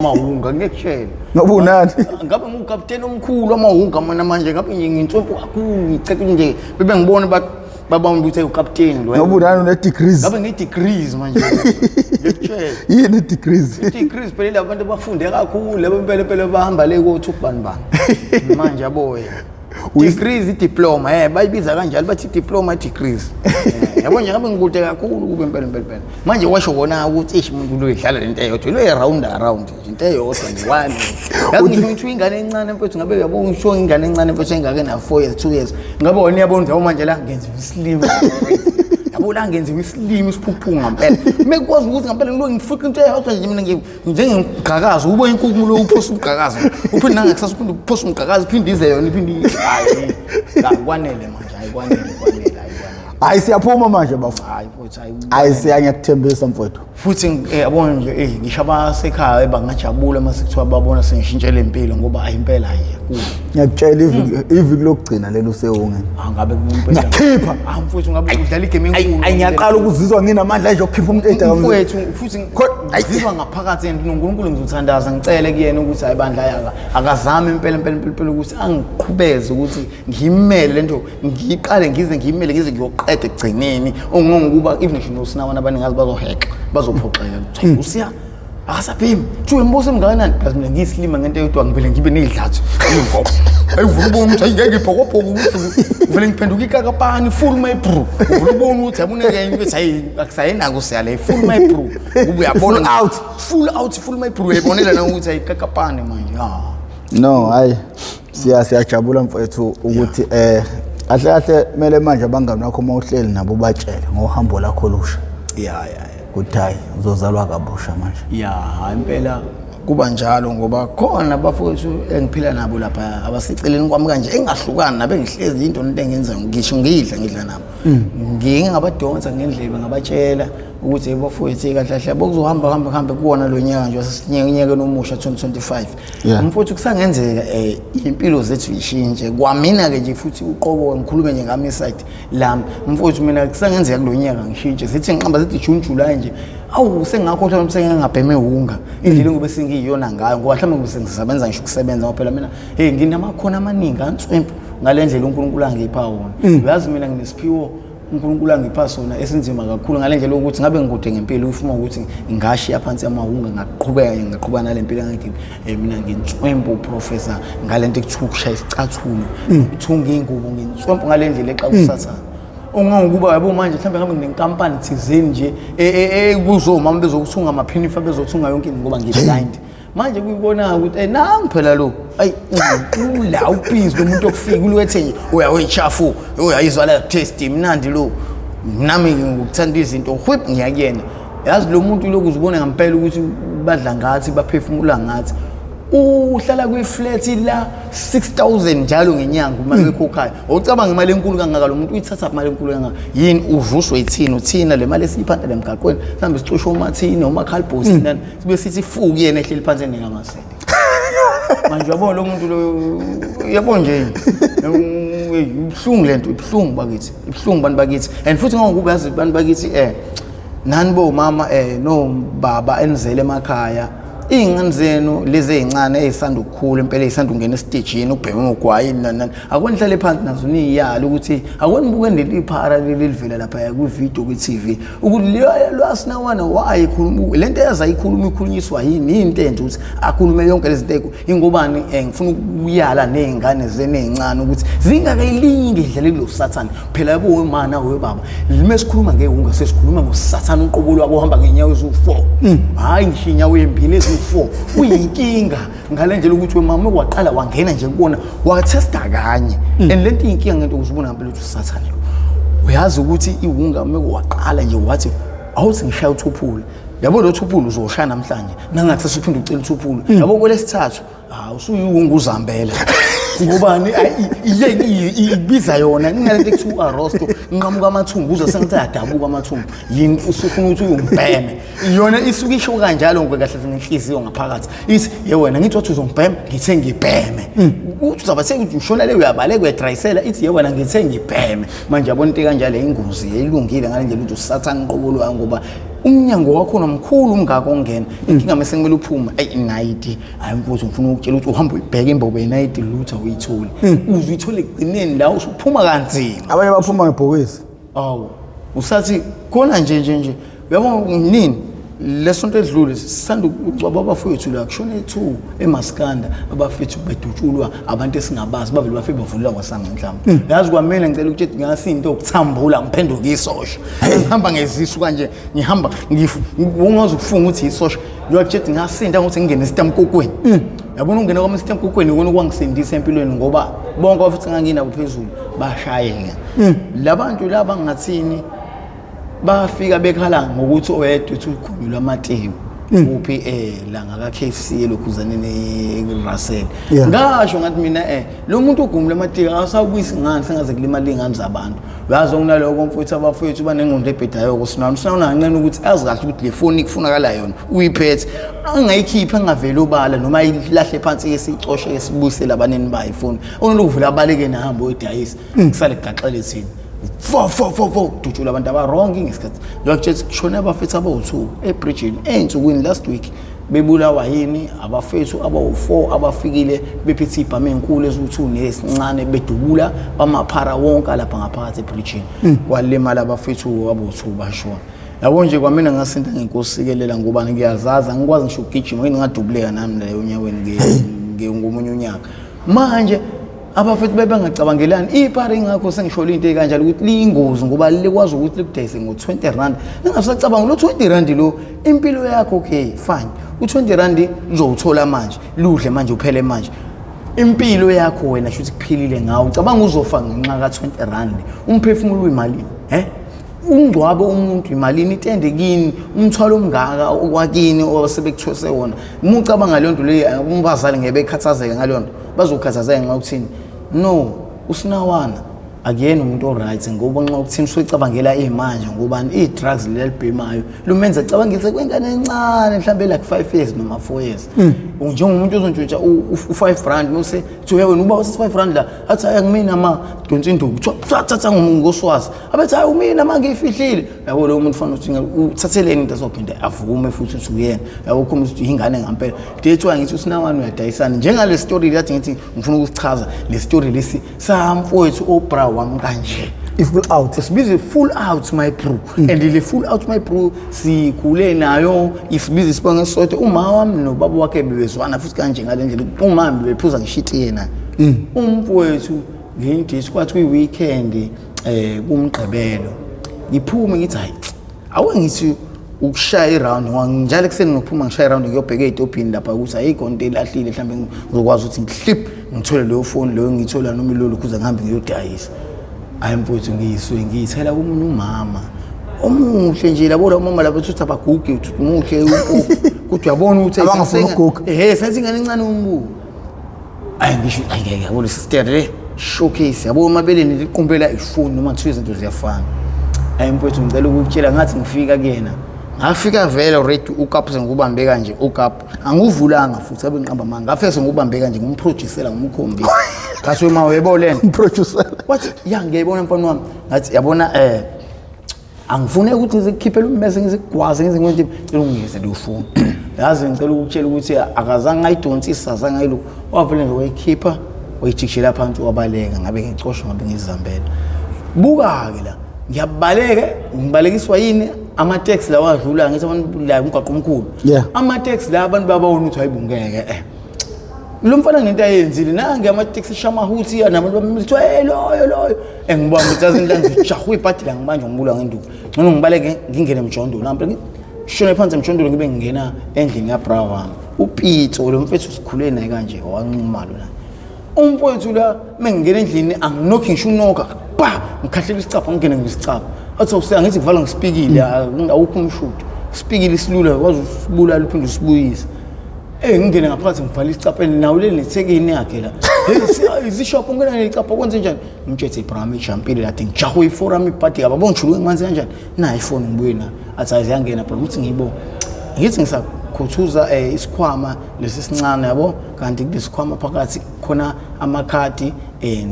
Mahunga ngekshela ngoba unani ngabe ngukapteni omkhulu amahunga mina manje ngabe ngintsompo kakhulu ngicela nje bebe ngibone babamba ukuthi ukapteni lo ngoba unani une degrees ngabe ngi-degrees manje ngekshela yini degrees i-degrees phela labo bantu bafunde kakhulu labo phela bahamba le kothi ukubani manje yabo wena degrees diploma bayibiza kanjalo bathi diploma degrees yabo nje ngabe ngikude kakhulu kube impela manje washo kona ukuthi ish umuntu lo idlala lento eyodwa lo around into eyodwa nje one yazi ngisho ingane encane mfethu ngabe uyabona ngisho ingane encane mfethu engake na 4 years 2 years ngabe wona uyabona manje la ngenza islim yabo la ngenza islim isiphuphu ngampela mekwazi ukuthi ngampela ngilo ngifuqa into eyodwa nje mina njengengqhakazi ubona inkukhu lo uphosa ugqakazi uphinde nangakusasa uphinde uphosa ugqakazi phinde ize yona iphinde hayi akwanele manje ayikwanele hayi siyaphuma manje bafu hayi siyanyakuthembisa mfowethu futhi yabona nje ngisho abasekhaya bangajabula mase kuthiwa babona sengishintshele impilo ngoba ayimpela hayi ngiyakutshela iviki lokugcina lelo usewungene ngabe kumpela ngiyakhipha mfowethu ngabe udlala igame enkulu ngiyaqala ukuzizwa nginamandla nje okukhipha umuntu edakamini mfowethu futhi ngizizwa ngaphakathi uNkulunkulu ngizothandaza ngicele kuyena ukuthi ayibandla yaka akazame impela ukuthi angiqhubeze ukuthi ngimele lento ngiqale ngize ngimele ngize ngiyoqeda ekugcineni ongokuba even ngisho nosinawana abaningi bazoheka bazophoxeka ukuthi usiya akasaphimi thiwe mbuso emngakanani plus mina ngiyislima ngento eyodwa ngivele ngibe nezidlathu inkomo ayivula ubona ukuthi ngeke iphokophoka ukuthi ngivele ngiphenduka ikakapani full my bro uvula ubona ukuthi abuneke ukuthi hayi akusayinako siyale full my bro ube uyabona full my bro yayibonela na ukuthi ayikakapani manje no hayi siyajabula mfowethu ukuthi kahle kumele manje abangani bakho mawuhleli nabo batshele ngohambo lakho lusha kuthi hayi uzozalwa kabusha manje impela kuba njalo ngoba khona bafowethu engiphila nabo lapha abasiceleni kwami kanje engahlukani nabe ngihlezi into engenza ngisho ngidla nabo ngingabadonsa ngendlebe ngabatshela ukuthi bafowethu kahle bokuzohamba kuwona lo nyaka nje wasesinyeke nomusha 2025 mfowethu kusangenzeka impilo zethu ishintshe kwamina ke nje futhi uqobo ngikhulume nje ngami side lami mfowethu mina kusangenzeka kulonyaka ngishintshe sithi ngiqamba sithi June July nje awu sengakhohlwa umsebenzi ngingabheme unga indlela ngobe sengiyona ngayo ngoba mhlawumbe kube sengisebenza ngisho ukusebenza ngoba phela mina nginamakhono amaningi answempu ngalendlela uNkulunkulu angipha wona uyazi mina nginesiphiwo uNkulunkulu angipha sona esinzima kakhulu ngalendlela ukuthi ngabe ngikude ngempilo ufuna ukuthi ngashiya phansi amahunga ngaqhubeka nalempilo ngithi mina nginswempu professor ngalento ekuthiwa ukushaya isicathulo ukuthunga ingubo nginswempu ngalendlela exa kusathana ongangokuba yabo manje mhlawumbe ngabe nginenkampani thizeni nje kuzomama bezokuthunga amaphinifa bezothunga yonke into ngoba ngiblind manje kuyibona ukuthi nangi phela lo ayi ula ubhizi lomuntu okufika ulwethe nje uyawechafu uyayizwa la test imnandi lo nami ngikuthanda izinto whip ngiyakuyena yazi lo muntu lokuzibona ngempela ukuthi badla ngathi baphefumula ngathi uhlala kwi-flat la 6000 njalo ngenyanga uma bekhokhayo ucabanga imali enkulu kangaka lo muntu uyithatha imali enkulu kangaka yini uvuswe ithini uthina le mali esiyiphanda lemgaqweni mhlambe sicushe umathini umakhalibhosi nani sibe sithi fuku yena ehleli phansi enengamasente manje yabona lo muntu lo yabona nje ibhlungu lento ibhlungu bakithi ibhlungu bantu bakithi and futhi ngokuba yazi bantu bakithi nani bo mama no baba enzele emakhaya ingane zenu lezi ezincane ezisanda ukukhula impela ezisanda ungena esitejini ubheke ngogwayini nani akwenihlale phansi nazo niyala ukuthi akwenibuke neliphara lelivela lapha ku video ku TV ukuthi lwasinawana wayikhuluma lento eyazayikhuluma ikhulunyiswa yini into enje ukuthi akhulume yonke lezi zinto ingobani ngifuna ukuyala nezingane zene ezincane ukuthi zingakayilingi idlele lo sathana phela yabo wemana webaba lime sikhuluma ngehunga sesikhuluma ngosathana uqobo lwabo ohamba ngenyawo ezu4 hayi ngishinya wembili 4 uyinkinga ngalendlela ukuthi mama waqala wangena nje kubona watesta kanye and lento inkinga ngento ukuzibona ngempela ukuthi usathane lo uyazi ukuthi ihunga mekuwaqala nje wathi awuthi ngishaya uthuphula yabo lo thuphula uzoshaya namhlanje nangathi sesiphinde ucela uthuphula yabo kwelesithathu usuyihunga uzambela ngobani ibiza yona ngingalento ekuthiwa rosto nqamuka amathumbu uze sengithi adabuka amathumbu yini usufuna ukuthi uyombheme yona isuke isho kanjalo ngoba kahle ngenhliziyo ngaphakathi ithi ye wena ngithi wathi uzombhema ngithe ngibheme uthi uzabathe ukuthi ushona le uyabaleka uyadrayisela ithi ye wena ngithe ngibheme manje yabona into kanjalo ingozi yayilungile ngalendlela ukuthi usathana qobolwa ngoba umnyango wakho nomkhulu umngako ongena inkinga mase kumele uphuma ayinayiti ayimfuthi ngifuna ukutshela ukuthi uhamba ubheke imbobo yenayiti lutho uyithole uzuyithole egcineni la usuphuma kanzima abanye baphuma ngebhokisi usathi khona nje uyabona nini lesonto edlule sisanda ucwaba abafowethu la kushone 2 eMaskanda abafethu bedutshulwa abantu esingabazi bavele bafike bavulula kwasango mhlawumbe yazi kwamele ngicela ukuthi ngasinto okuthambula ngiphenduka isosha ngihamba ngezisu kanje ngihamba ungazi ukufunga ukuthi isosha lokuthe ngasinda ukuthi ngingene esitamkokweni yabona ungena kwami esitamkokweni ukona kwangisindisa empilweni ngoba bonke abafethu nganginabo phezulu bashayeka labantu laba ngathini bafika bekhala ngokuthi oyedwa uthi ukhunyulwa amatewu uphi la ngaka KFC elokhuzane neRussell ngasho ngathi mina lo muntu ogumula amatewu asawubuyisa ngani sengaze kulimala ingane zabantu uyazi okunaloko mfowethu abafowethu banengqondo ebhedayo kusinana kancane ukuthi azi kahle ukuthi le phone kufunakala yona uyiphethe angayikhipha angavela obala noma ilahle phansi esicoshe esibuyisela abaneni bayo iphone onokuvula abaleke nahamba oyidayisa kusale kugaxele thina fo dutshula abantu aba-wrong ngesikhathi njengokuthi kushone abafethu abawu-2 ebridgini ey'nsukwini last week bebulawa yini abafethu abawu-4 abafikile bephethe ibhama ey'nkulu eziwu-2 nesincane bedubula bamaphara wonke lapha ngaphakathi ebridgini kwalimala abafethu abawu-2 bashona yabo nje kwamina ngasinta ngenkosikelela ngoba ngiyazazi angikwazi ngisho ukugijima ngingadubuleka nami leyo onyaweni ngomunye unyaka manje abafethu bebengacabangelani ipari ngakho sengisholo into ekanjalo ukuthi liyingozi ngoba likwazi ukuthi likudayise ngo20 rand ningasacabanga lo 20 rand lo impilo yakho okay fine u20 rand uzowuthola manje ludle manje uphele manje impilo yakho wena shuthi kuphilile ngawo ucabanga uzofa ngenxa ka20 rand umphefumulo uyimalini ungcwabo umuntu imalini itende kini umthwalo omngaka okwakini osebekuthose wona umucabanga le nto le umbazali ngeke bekhathazeke ngale nto bazokhathazeka nxa ukuthini no usinawana akuyena umuntu oright ngoba nxa ukuthini usuyicabangela imanje ngobani i-drugs lelibhemayo lumenza acabangise kwengane encane mhlambe like 5 years noma 4 years njengomuntu ozontshontsha u5 rand nose thiwe wena uba usi5 rand la athi ayakimina ama donsi induku thatha ngoswazi abethi hayi umina manje ngifihlile yabo lo muntu ufana ukuthi uthatheleni into azophinda avume futhi ukuthi uyena yabo khoma ukuthi ingane ngampela dethiwa ngithi usinawana uyadayisana njengale story lathi ngithi ngifuna ukusichaza le story lesi samfowethu obra wami kanje full out sibize full out my bro and le full out my bro sikhule nayo isibize sibonge sonke uma wami nobaba wakhe bebezwana futhi kanje ngale ndlela umama bephuza ngishiti yena umfowethu ngithi kwathi kwi-weekend kumgqibelo ngiphume ngithi hayi awu ngithi ukushaya iround njalo ekseni ngokuphuma ngishaya iround ngiyobheka ezitopini lapha ukuthi ayikho into elahlile mhlambe ngizokwazi ukuthi ngihlip ngithole leyo phone leyo ngithola noma ilolo kuze ngihambe ngiyodayisa ayimfowethu ngiyithela kumuntu umama omuhle nje labo umama lapho uthi abagugi uthi muhle ukuthi uyabona ukuthi abangafuna ukuguga senze ingane encane umbuko ayingisho angeke yabona sister le showcase yabo mabeleni liqumbela ifoni noma kuthiwa izinto ziyafana ayimfowethu ngicela ukutshela ngathi ngifika kuyena ngafika vele already ukapu sengubambe kanje ukapu anguvulanga futhi abe ngiqamba manga ngafike sengubambe kanje ngumproducera ngumkhombisa kathi uma webolena producer wathi ya ngiyibona mfana wami ngathi yabona angifune ukuthi ngizikhiphele ummese ngizigwaze ngizenze ngiyeze lo phone yazi ngicela ukutshela ukuthi akazange ayidonsisa azange ayilo wavele nje wayikhipha wayijikishela phansi wabaleka ngabe ngicosha ngabe ngizambela buka ke la ngibalekiswa yini ama-taxi la wadlula ngithi abantu la umgaqo omkhulu ama-taxi la abantu babona ukuthi hayibungeke lo mfana ngento ayenzile nange ama-taxi shamahuthi nabantu bamithi loyo ngibona ukuthi azinto ngijahwe ibhadi la ngibanje ngibula ngenduku ngcono ngibaleke ngingene emjondolo nampa shone phansi emjondolo ngibe ngingena endlini ya-bra wami upito lo mfethu sikhule naye kanje wanquma lo la umfowethu la mengingena endlini anginokhi ngisho unoka ngikhahlela isicapha ngingene ngisicapha athi awuseya ngithi kuvala ngisipikile awukho umshudo sipikile isilula wazi usibulala uphinde usibuyise ngingene ngaphakathi ngivala isicapha nawo le nethekini yakhe la izishophu ngena necapha kwenze njani ngitshethe ibrahim ijampile lathi ngijahwe iforum ibhadi ababongijuluke ngimanzi kanjani na iphone ngibuye na athi ayangena bro uthi ngiyibona ngithi ngakhuthuza isikhwama lesi sincane yabo kanti kulesikhwama phakathi khona amakhadi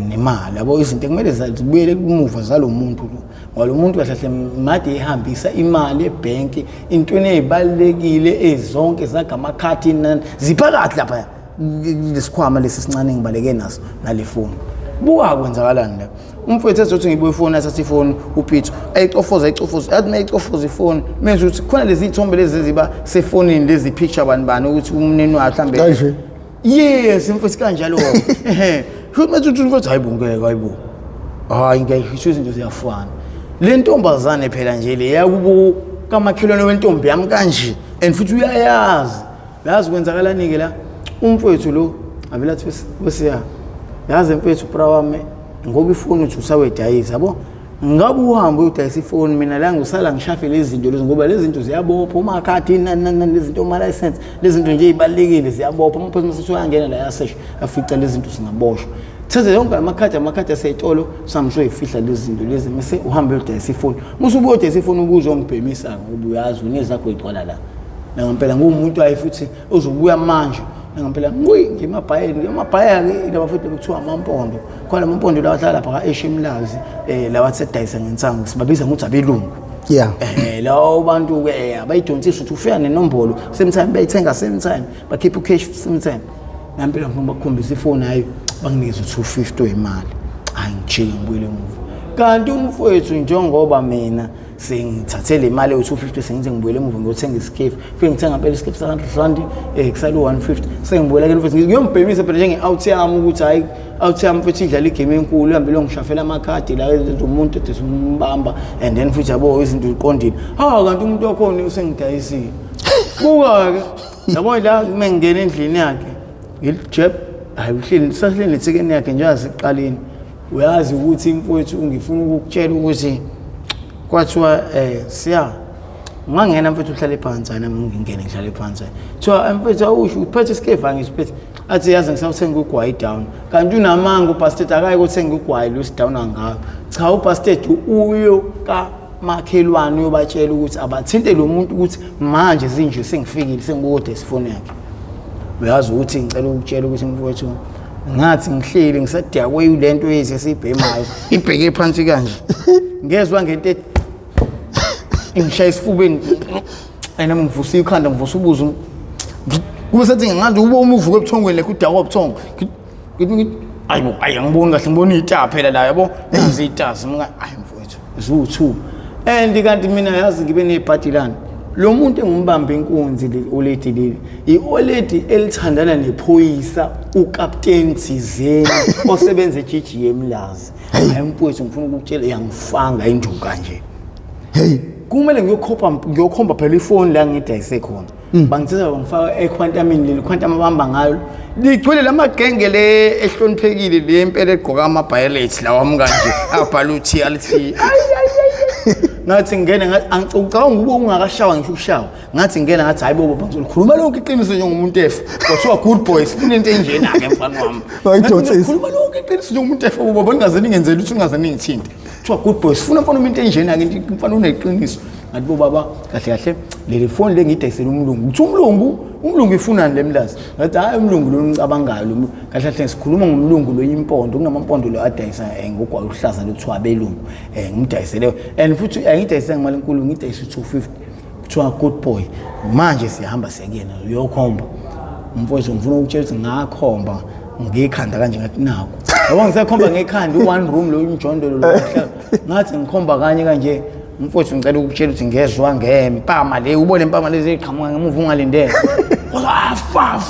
nemali yabo izinto kumele zibuyele kumuva zalomuntu lo ngoba lo muntu kahle made ehambisa imali ebank intweni ezibalekile ezonke zakamakhadi ziphakathi lapha lesikhwama lesi sincane ngibaleke naso nale phone buka kwenzakalani la umfowethu ezothi ngibuye ifoni athatha ifoni uPeter ayicofoza athi mayicofoza ifoni menza ukuthi khona lezi ithombe lezi ziba sefonini lezi picture bani ukuthi umnini wakhe mhlambe kanje yes umfowethu kanjalo futhi manje uthi ukuthi hayibo hayi ngeke izinto ziyafana le ntombazane phela nje le yakubo kamakhelwane wentombi yami kanje and futhi uyayazi kwenzakalani ke la umfowethu lo avela athi wesiya yazi mfethu bra wami ngoba ifoni uthi usawedayisa yabo ngabe uhambe udayisa ifoni mina la ngisala ngishafe lezi zinto lezi ngoba lezi zinto ziyabopha umakhadi lezi zinto ma license lezi zinto nje ibalekile ziyabopha umphosi mase uyangena la yasesh afica lezi zinto singaboshwa thathe yonke amakhadi aseyitolo samsho ifihla lezi zinto lezi mase uhambe udayisa ifoni musubuye udayisa ifoni ukuze ongibhemisa ngoba uyazi unezakho igcwala la ngempela ngumuntu ayi futhi uzobuya manje ngempela ngimabhayeni ke laba futhi bekuthiwa amampondo khona amampondo lawa hlala lapha eShimlazi lawa sedayisa ngensango sibabiza ngokuthi abelungu lawo bantu ke abayidonsisa ukuthi ufika nenombolo same time bayithenga same time bakhipha cash same time ngempela ngifuna bakukhombisa ifoni hayi banginikeza 250 imali angijike ngibuyele emuva kanti umfowethu njengoba mina sengithathe le mali u250 sengize ngibuyele emuva ngiyothenga isikhefu fike ngithenga phela isikhefu sa100 kusale 150 sengibuyela ke mfethu ngiyombhemisa phela njenge-out yami ukuthi hayi out yami futhi idlala igame enkulu ihambile ngishafela amakhadi la umuntu ethi umbamba and then futhi yabo izinto ziqondile kanti umuntu wakhona usengidayisile buka ke yabo la mengena endlini yakhe ngijeb hayi uhleli sahleli nethekeni yakhe njengoba siqaleni uyazi ukuthi mfowethu ngifuna ukukutshela ukuthi kwathiwa siya ngangena mfethu uhlale phansi nami ngingene ngihlale phansi thiwa mfethu awusho uphethe isikhefu angisiphethe athi yazi ngisawuthenga ugwayi down kanti unamanga upastet akayi ukuthenga ugwayi lo down angayo cha upastet uyo ka makhelwane uyobatshela ukuthi abathinte lo muntu ukuthi manje sinje sengifikile sengibude isifoni yakhe uyazi ukuthi ngicela ukutshela ukuthi mfowethu ngathi ngihleli ngisadakwe lento yesibhemayo ibheke phansi kanje ngezwe ngento ngishaya isifubeni ayinami ngivusa ikhanda ngivusa ubuzo kube sethi ngathi ube umuvuka ebuthongweni lekho udakwa ebuthongo ayi ngiboni kahle ngibona izita phela la yabo izita zimka ayi mfowethu zu2 and kanti mina yazi ngibe nebhadilana lo muntu engimbambe inkunzi le oledi leli ioledi elithandana nephoyisa uCaptain Thizeni osebenza eGGM lazi hayi mfowethu ngifuna ukukutshela yangifanga injuka nje kumele ngiyokhomba phela ifoni la ngidayise khona bangithatha bangifaka equantamini leli quantum abamba ngayo ligcwele lamagenge le ehloniphekile le impela egqoka ama-violets lawa mkanje abhala uthi alithi ngathi ngene angicabanga ube ungakashawa ngisho ukushawa ngathi ngene ngathi hayi bobo bangizokhuluma lonke iqiniso njengomuntu efu kwathiwa good boys funa into enjena ke mfana wami khuluma lonke iqiniso njengomuntu efu bobo bengazeni ngenzela ukuthi ungazeni ngithinte kuthiwa good boys funa mfana into enjena ke mfana uneqiniso ngathi bo baba kahle leli phone lengidayisela umlungu uthi umlungu ifunani lemlazi ngathi hayi umlungu lo ngicabangayo lo kahle sikhuluma ngomlungu lo impondo kunamampondo lo adayisa ngogwayi uhlaza lokuthiwa abelungu ngimdayisele and futhi angidayisa ngemali enkulu ngidayisa 250 kuthiwa good boy manje siyahamba siyakuyena uyokhomba mfowethu ngifuna ukutshela ukuthi ngakhomba ngikhanda kanje ngathi nako yabo ngisekhomba ngekhanda u1 room lo imjondolo lo ngathi ngikhomba kanye kanje mfowethu ngicela ukutshela ukuthi ngezwe ngempama le ubone impama lezi eqhamuka ngemuva ungalindele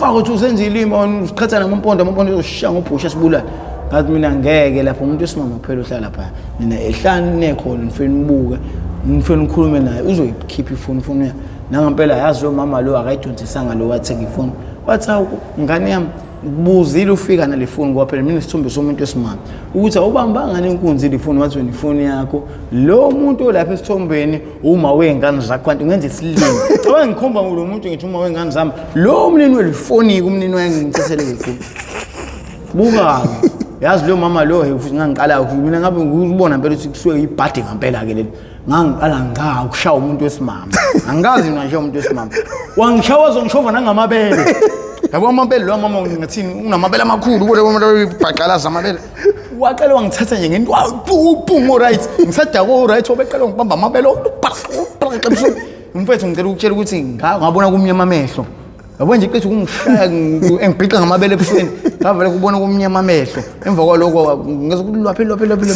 fa ukuthi usenzile imoni usiqhatha namampondo uzoshiya ngobhusha sibulala ngathi mina ngeke lapho umuntu esimama phela ohlala lapha mina ehlani nekhona ngifuna nibuke ngifuna nikhulume naye uzoyikhipha ifoni nangempela yazi lo mama lo akayidonsisanga lo wathenga ifoni wathi ngane yami kubuzile ufika nale phone ngoba phela mina isithombe somuntu esimama ukuthi awubambanga nenkunzi le phone wathi wena ifoni yakho lo muntu olapha esithombeni uma wengane zakho kanti ungenza isilimi cabanga ngikhomba lo muntu ngithi uma wengane zami lo mnini welifoni kumnini wangithethele ifoni buka yazi lo mama lo futhi ngangiqala mina ngabe ngikubona phela ukuthi kusuke ibhadi ngempela ke leli ngangiqala ukushaya umuntu wesimama angazi mina nje umuntu wesimama wangishawa zongishova nangamabele yabo amabele lo mama ngathini unamabele amakhulu kule umuntu ubhaqalaza amabele waqala wangithatha nje ngento pum right ngisadako right obeqala ngibamba amabele umfethu ngicela ukutshela ukuthi ngabona kumnyama amehlo yabo nje qithi ukungishaya engibhiqa ngamabele ebusweni ngavele kubona kumnyama amehlo emva kwaloko ngezokulaphi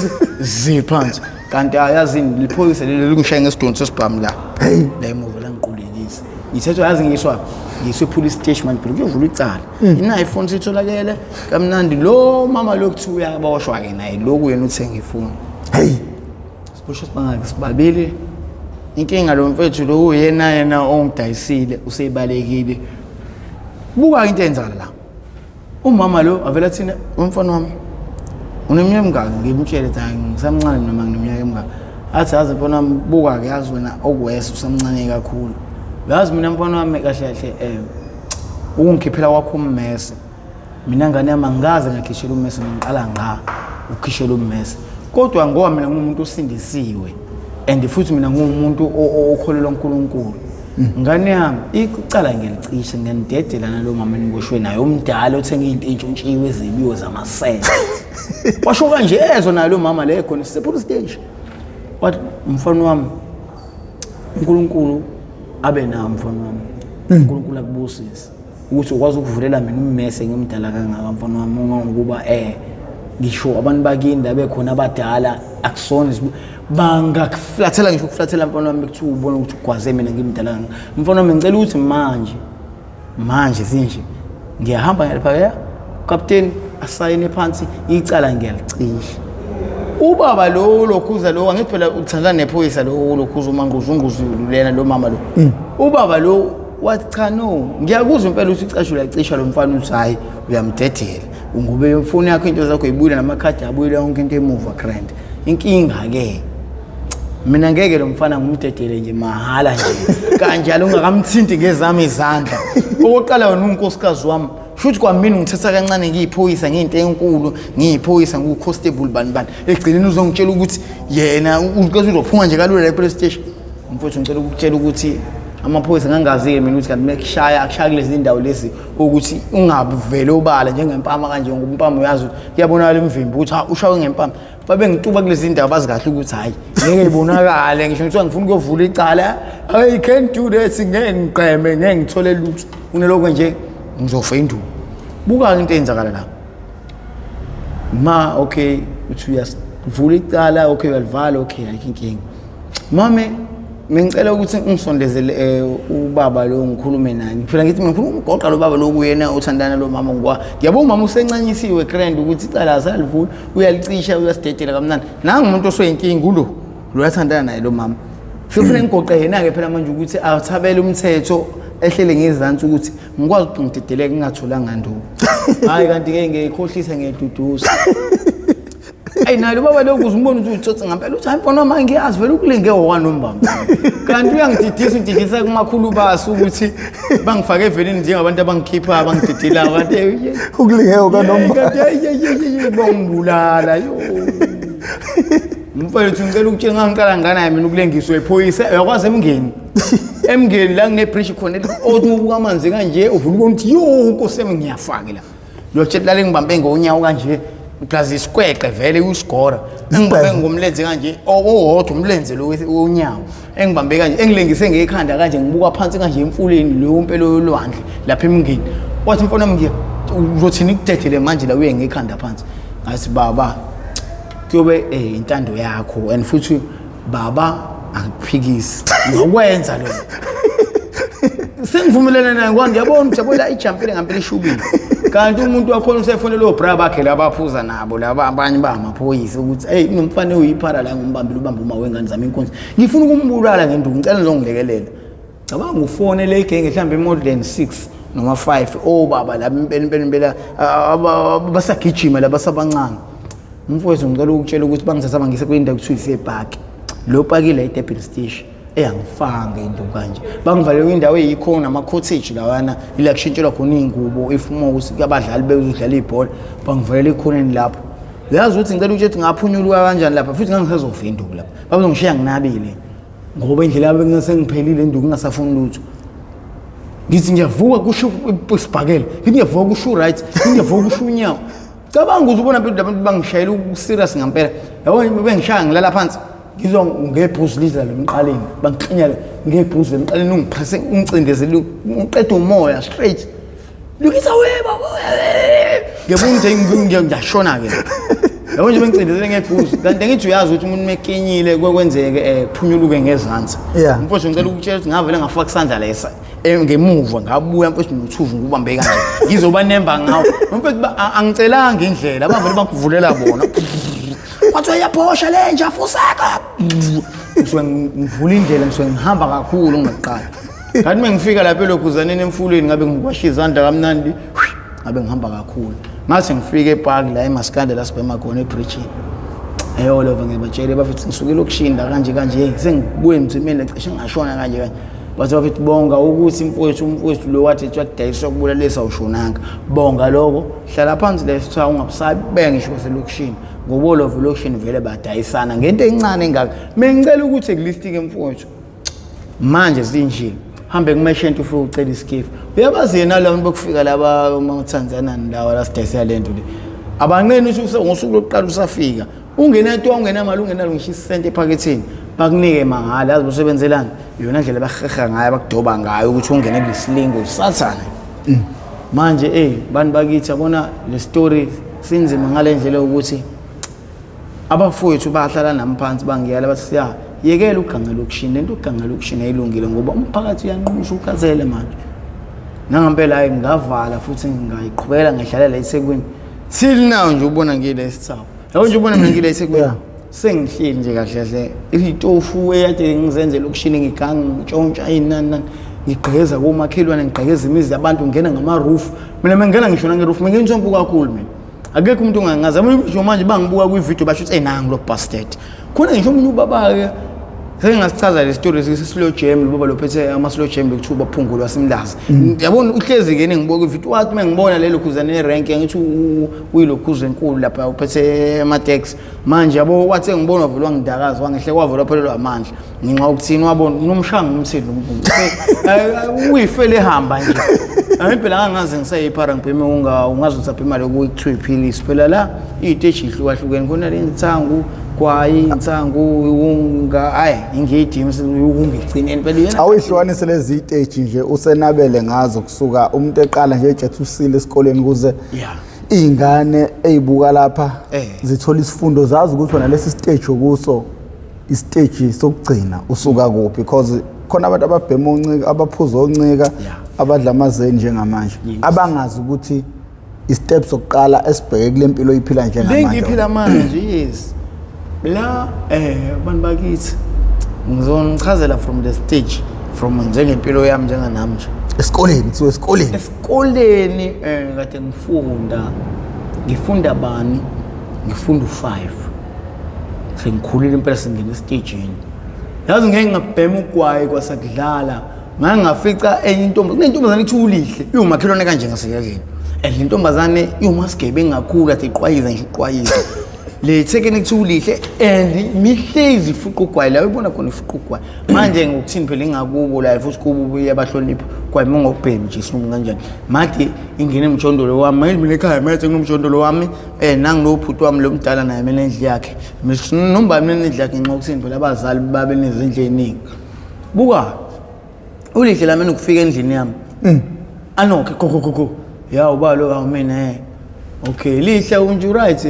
ziphansi kanti ayazini liphoyisa lelo lingishaye ngesidonto sesibhamu la la emuva la ngiqulekisa ngithethwa yazi ngiswe police station manje phela kuyovula icala ina iPhone sitholakele kamnandi lo mama lokuthu uyaboshwa ke naye lokhu yena uthenga iphone siposho sibangaka sibabili inkinga lo mfethu lo uyena ongidayisile usebalekile buka into enzakala la umama lo avela thina umfana wami uneminyaka emingaki ngimtshele ukuthi ngisamncane noma ngineminyaka emingaki athi yazi mfana wami buka ke yazi wena okwesa usamncane kakhulu yazi mina mfana wami kahle kahle ungikhiphela kwakho ummese mina ngane yami angaze ngakhishela ummese ngiqala ukhishela ummese kodwa ngoba mina ngumuntu osindisiwe and futhi mina ngumuntu okholelwa uNkulunkulu ngane yami icala ngelicishe ngendedela nalo mama engiboshwe naye umdala othenga izinto entshontshiwe ezibiwe zamasela washo kanje ezo nayo lo mama le khona sisepolice station wathi mfana wami uNkulunkulu abe nawo mfana wami uNkulunkulu akubusise ukuthi ukwazi ukuvulela mina ummese ngimdala kangaka mfana wami ngokuba ngisho abantu bakini labe khona abadala akusona bangakuflathela ngisho ukuflathela mfana wami bekuthiwa ubona ukuthi ugwaze mina ngimdala kangaka mfana wami ngicela ukuthi manje sinje ngiyahamba ngiyalipha captain asayine phansi icala ngiyalicisha ubaba lo lokhuza lo angithi phela uthandana nephoyisa lo lokhuza uMangquzunguzu lena lo mama lo ubaba lo wathi cha no ngiyakuzwa impela ukuthi icashu lacisha lo mfana uthi hayi uyamdedela ungube imfoni yakho into zakho ibuye namakhadi abuye yonke into emuva grand inkinga ke mina ngeke lo mfana ngumdedele nje mahala nje kanjalo ungakamthinti ngezami izandla oqala wena unkosikazi wami futhi kwamina ngithatha kancane ngiyiphoyisa ngeinto enkulu ngiyiphoyisa nguconstable bani egcineni uzongitshela ukuthi yena uqeza uzophuma nje kalula la police station mfowethu ngicela ukutshela ukuthi amaphoyisa ngangazi mina ukuthi kanti mekushaya akushaya kulezi indawo lezi ukuthi ungabuvele ubala njengempama kanje ngompama uyazi kuyabonakala imvimbi ukuthi ushawe ngempama babe ngituba kulezi indawo bazi kahle ukuthi hayi ngeke ibonakale ngisho ngithiwa ngifuna ukuyovula icala I can't do that ngeke ngiqheme ngeke ngithole lutho uneloko nje ngizofa induku buka into eyenzakala la okay uthi uyavula icala okay uyalivala okay ayikho inkinga mame ngicela ukuthi ungisondezele ubaba lo ngikhulume naye ngifuna ngithi mina ngikhuluma ugoqa lo baba lo kuyena uthandana lo mama ngiyabona umama usencanyisiwe grand ukuthi icala asalivula uyalicisha uyasidedela kamnandi nanga umuntu osoyinkinga lo uyathandana naye lo mama sifuna ngigoqe yena ke phela manje ukuthi awuthabele umthetho ehlele ngezantsi ukuthi ngikwazi ukuthi ngidedeleke ngingatholanga nduku hayi kanti ke ngekhohlisa ngeduduza ayi nayo baba lokhu uzimbona ukuthi utsotsi ngempela uthi hayi mfana manje ngiyazi vele ukulenge owanombamba kanti uyangididisa kumakhulu basi ukuthi bangifake evelini njengabantu abangikhipha abangididelayo kanti ukulenge okanombamba kanti bongibulala yo mfowethu ngicela ukutshela ngangiqala ngana mina ukulengiswa ephoyisa uyakwazi emngeni la ngine bridge khona othi ubuka amanzi kanje uvula ubona ukuthi yo Nkosi yami ngiyafaka la lo tshela la ngibambe ngonyawo kanje plus isikweqe vele usigora engibambe ngomlenze kanje owodwa umlenze lo wonyawo engibambe kanje engilengise ngekhanda kanje ngibuka phansi kanje emfuleni lo mpelo yolwandle lapha emngeni wathi mfana wami uzothini kudedele manje la uye ngekhanda phansi ngathi baba kuyobe intando yakho and futhi baba akuphikisi ngokwenza lo sengivumelana naye ngoba ngiyabona ukuthi yabo la ijumpile ngempela ishubile kanti umuntu wakhona usefonela obra bakhe labaphuza nabo laba abanye bamaphoyisa ukuthi hey nomfane uyiphara la ngombambile ubamba uma wengane zami inkonzo ngifuna ukumbulala ngenduku ngicela nizongilekelela cabanga ufone le igenge mhlambe more than 6 noma 5 baba la impela abasagijima labasabancane umfowethu ngicela ukutshela ukuthi bangithatha bangise kwindawo kuthiwa isepark lo pakile eDurban station eyangifanga into kanje bangivalele indawo eyikhona ama cottage lawana ila kushintshelwa khona ingubo ifuma ukuthi abadlali bezodlala ibhola bangivalele ikhoneni lapho yazi ukuthi ngicela ukuthi ngaphunyulwa kanjani lapha futhi ngangisazova induku lapha babezongishiya nginabile ngoba indlela bengingiphelile enduku ngingasafuni lutho ngithi ngiyavuka kusho isibhakela ngiyavuka kusho right ngiyavuka kusho unyawo cabanga uzubona abantu bangishayela serious ngempela yabona bengishaya ngilala phansi ngizwa ngebhuzu lidla lemqaleni bangikhinyela ngebhuzu lemqaleni ungiphase uncindezele uqeda umoya straight Lukisa weba ngebunje ngiyashona ke yabona nje bengicindezele ngebhuzu kanti ngithi uyazi ukuthi umuntu mekenyile kwenzeke kuphunyuluke ngezansi mfowethu ngicela ukutshela ukuthi ngavele ngafaka isandla lesa ngemuva ngabuya mfowethu nothuvu ngubambe kanje ngizoba nemba ngawo mfowethu angicelanga indlela abavele bangivulela bona wathi uyaphosha le nje afuseka ngisuke ngivula indlela ngisuke ngihamba kakhulu ngaqala kanti mengifika lapha elokhuzaneni emfulweni ngabe ngikwasha izandla kamnandi ngabe ngihamba kakhulu mase ngifike epark la eMaskandi la sibhema khona ebridge ayolo ngibatshele bafithi ngisuke lokushinda kanje sengibuye emthimeni cishe ngashona kanje bathi bafithi bonga ukuthi umfowethu lo wathi etswadayiswa kubulalisa ushonanga bonga lokho hlala phansi lesithiwa ungabusabi beke ngisho selokushini ngobolo evolution vele badayisana ngento encane engaka mengicela ukuthi ekulistike mfowethu manje sinjini hambe kumeshent ufike ucela iskifu uyabazi yena la bokufika laba uMaTanzania ndawo la sidayisa lento le abanqeni ngosuku lokuqala usafika ungenento ungenamali ungenalo ngisho isent ephaketheni bakunike mangala yazi usebenzelana yona ndlela baheha ngayo bakudoba ngayo ukuthi ungene kulesilingo sathana manje bani bakithi yabona le story sinzima ngale ndlela ukuthi abafowethu bahlala namphansi bangiyala bathi siya yekela uganga lokushini lento uganga lokushini ayilungile ngoba umphakathi uyanqusha ukhazele manje nangempela hayi ngavala futhi ngayiqhubela ngihlalela eSekwini till now nje ubona ngile esithawu yabo nje ubona mina ngile eSekwini sengihleli nje kahle itofu eyade ngizenzela ukushini ngiganga ngitshontsha inani ngigqeza komakhelwane ngigqekeza imizi yabantu ngena ngama roof mina mengena ngishona ngeroof mengintsompu kakhulu mina akekho umuntu ongangazama nje manje bangibuka kwivideo basho ukuthi nangu lo bastard khona ngisho umuntu ubaba ke sengingasichaza le story sislow jam lo baba lophethe ama slow jam lokuthuba phungulwa simlazi yabona uhlezi ke ngibuka kwivideo wathi mengibona lelo khuzane nerank ngithi uyilokhuze enkulu lapha uphethe ama tax manje yabo wathi ngibona wavelwa ngidakaza wangehle kwavelwa phelelwa amandla nginxa ukuthini wabona unomshanga umthini umuntu uyifele ehamba nje Impela angaze ngisayipara ngiphume ungazothapha imali yokuthi iphilisi phela la iteshi ihlukahlukene khona le intsangu kwayi intsangu unga ingidimi ukungigcineni phela yena awuyihlukanise lezi iteshi nje usenabele ngazo kusuka umuntu eqala nje ejethusile esikoleni kuze ingane ezibuka lapha zithola isifundo zazi ukuthi wona lesi stage okuso istage sokugcina usuka kuphi because khona abantu ababhema oncika abaphuza oncika abadla amazeni njengamanje abangazi ukuthi isteps sokuqala esibheke kule mpilo iphila njengamanje lengiphila manje yes la abantu bakithi ngizonichazela from the stage from njengempilo yami njenganamanje esikoleni kuthiwa esikoleni kade ngifunda bani ngifunda u5 sengikhulile impela singena estageni yazi ngeke ngabhema ugwayi kwasakudlala ngafica enye intombi kunentombazane ithi ulihle iumakhelwane kanje ngasekakeni intombazane iumasgebe engakhulu athi iqwayiza nje iqwayiza le thekeni kuthi ulihle and mihlezi ifuqa ugwayi la uyibona khona ifuqa ugwayi manje ngokuthini phela ingakubo la futhi kubo yabahlonipha kwaye ngokubhema nje isinqumo kanjani manje ingene emjondolo wami mina ekhaya manje nginomjondolo wami nangilophuti wami lo mdala naye mina endli yakhe nomba mina endli yakhe nxa ukuthini phela abazali babe nezindle eziningi buka ulihle la mina ukufika endlini yami anoke go ya uba lo mina okay lihle unju right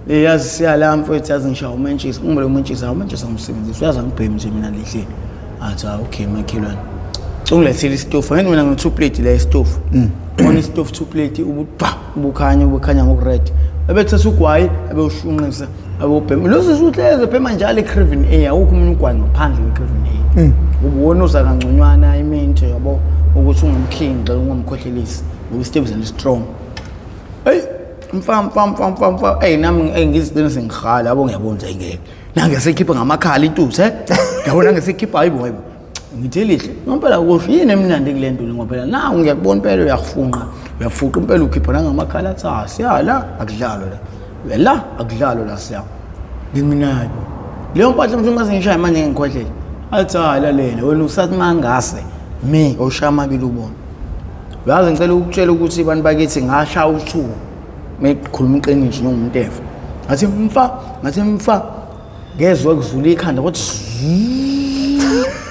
yazi siyala mfowethu yazi ngishawa uManchester ngumbe lo Manchester umsebenzi uyazi ngibhema nje mina lihle athi okay makhelwane ungilethile istofu yini mina ngi2 plate la istofu one istofu 2 plate ubukhanya ngokured ebethatha ugwayi ebewushunqisa abobhema lo sisuhleze bhema njalo eCraven A awukho umuntu ugwayi ngaphandle kweCraven A ubuwona uza kanconywana iminto yabo ukuthi ungumkhinqa ungumkhohlelisi ngokusteps and strong mfam nami ngizidina sengikhala yabo ngiyabonza ingeke nange sekhipha ngamakhala intuthi ngiyabona ngesekhipha hayibo ngithi lihle ngempela kusho yini emnandi kulento ngoba na ngiyakubona impela uyafuqa impela ukhipha nangamakhala athi siyala akudlalo la siya ngiminayo leyo mpahla manje ngishaya manje ngikhohlela athi lalela wena usathi mangase me oshaya amabili ubona uyazi ngicela ukutshela ukuthi abantu bakithi ngashaya u2 mekhuluma iqiniso njengoMtefu ngathi mfa ngezwe kuzula ikhanda kodwa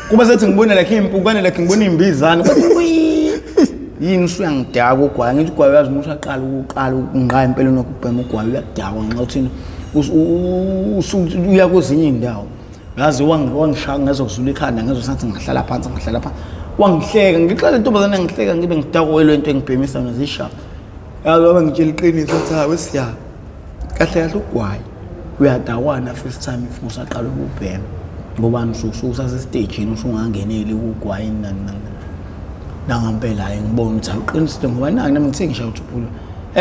kuba sethi ngibona lakhe impukane lakhe ngibona imbizana yini usuyangidaka ugwayi ngithi ugwayi uyazi umuntu aqala ukunqa impela nokubhema ugwayi uyadakwa ngenxa uthini uya kwezinye indawo yazi wangishaya ngezokuzula ikhanda ngezosathi ngahlala phansi wangihleka ngixela intombazana ngihleka ngibe ngidakwelwe into engibhemisa nazishapa yazi baba ngitshela iqiniso ukuthi hawe siya kahle ugwayi uyadakwana first time if usaqala ukubhema ngoba usase stage yini usungangeneli ugwayi nangampela ngibona ukuthi uqinisile ngoba nami ngithe ngishaya uThupulo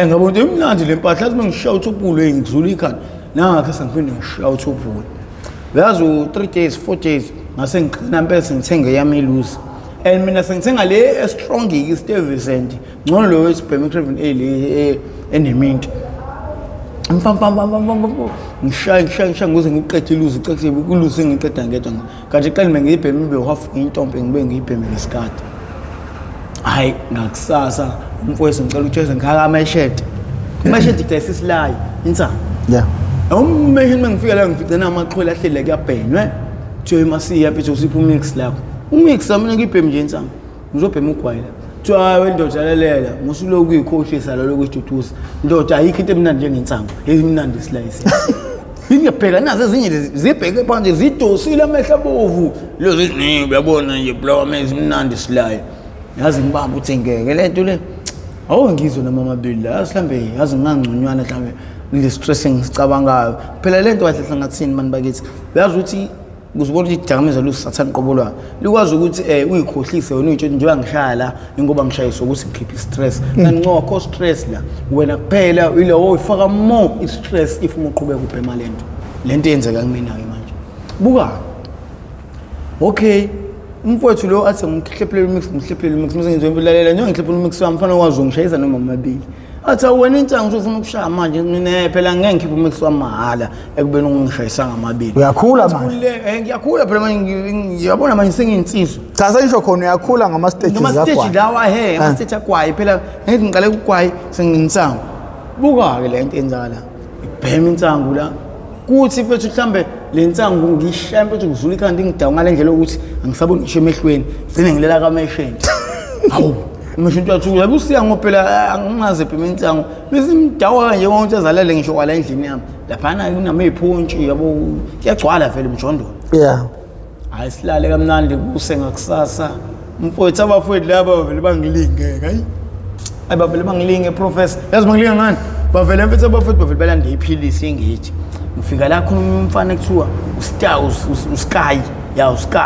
ngabona ukuthi imnandi lempahla athi mengishaya uThupulo ngizula ikhanda nangakhe sengiphinde ngishaya uThupulo yazi 3 days 4 days ngase ngigcina impela sengithenge yami iluzi and mina sengithenga le strong iStevicent ngcono lo wesibhemicravin le eneminti ngishaya nguze ngiqede iluzi cekise iluzi ngiqeda ngedwa kanti qale ngiyibheme ibe half intombi ngibe ngiyibheme ngesikade hayi ngakusasa umfowethu ngicela ukutshela ngikhaka amashedi idayisa isilayi insana umeshedi mangifika la ngifica namaqhwela ahlele kuyabhenywe thiyo emasiya phethe usipha umix lapho umix mina ngibheme nje insana ngizobhema ugwayi la thiyo wendoda lalela musuloku uyikhohlisa lo lokududuza ndoda ayikho into emnandi njengensango emnandi isilayi ngiyabheka nazo ezinye zibheke phansi zidosile amehla abovu lezo uyabona nje blow amazing imnandi isilayi yazi ngibamba uthi ngeke lento le awungizwe noma amabili la mhlambe yazi ngangconywana mhlambe le stressing ngicabangayo phela lento kahle ngathini mani bakithi uyazi ukuthi kuzibona ukuthi idakamizwa lusathana qobolwa likwazi ukuthi uyikhohlise wena uyitshela njengoba ngishaya la ngoba ngishayisa ukuthi ngikhiphe stress nanqoko stress la wena kuphela ilowo ifaka more stress if umuqhubeka ubhema lento yenzeka kumina ke manje buka okay umfowethu lo athi ngihlephelele mix mase ngizwe impelalela njengoba ngihlephelele mix wami mfana wazi ngishayisa noma amabili athi wena intsango ufuna ukushaya manje mina phela ngeke ngikhiphe umix wami mahala ekubeni ungishayisa ngamabili uyakhula manje ngiyakhula phela manje ngiyabona manje sengiyinsizwa cha sengisho khona uyakhula ngama stages akwa stage lawa ama stage akwayi phela ngithi ngiqale ukugwayi sengintsango buka ke lento enzala ibhema intsango la kuthi mfethu mhlambe lentsango ngishaya mfethu kuzula ikhanda ngidawu ngalendlela ukuthi angisaboni ngisho emehlweni sine ngilela kamesheni hawu umesho into yathi uyabusiya ngophela angingaze phema intsango bese imdawa nje wonke ezalele ngisho kwala endlini yami laphana kunamephontshi yabo kuyagcwala vele umjondolo hayi silale kamnandi kusenga kusasa mfowethu abafowethu laba vele bangilingeke hayi abavele bangilinge professor yazi bangilinga ngani bavele mfethu abafowethu bavele balande iphilisi engithi ngifika la khona umfana ekuthiwa uSky uSky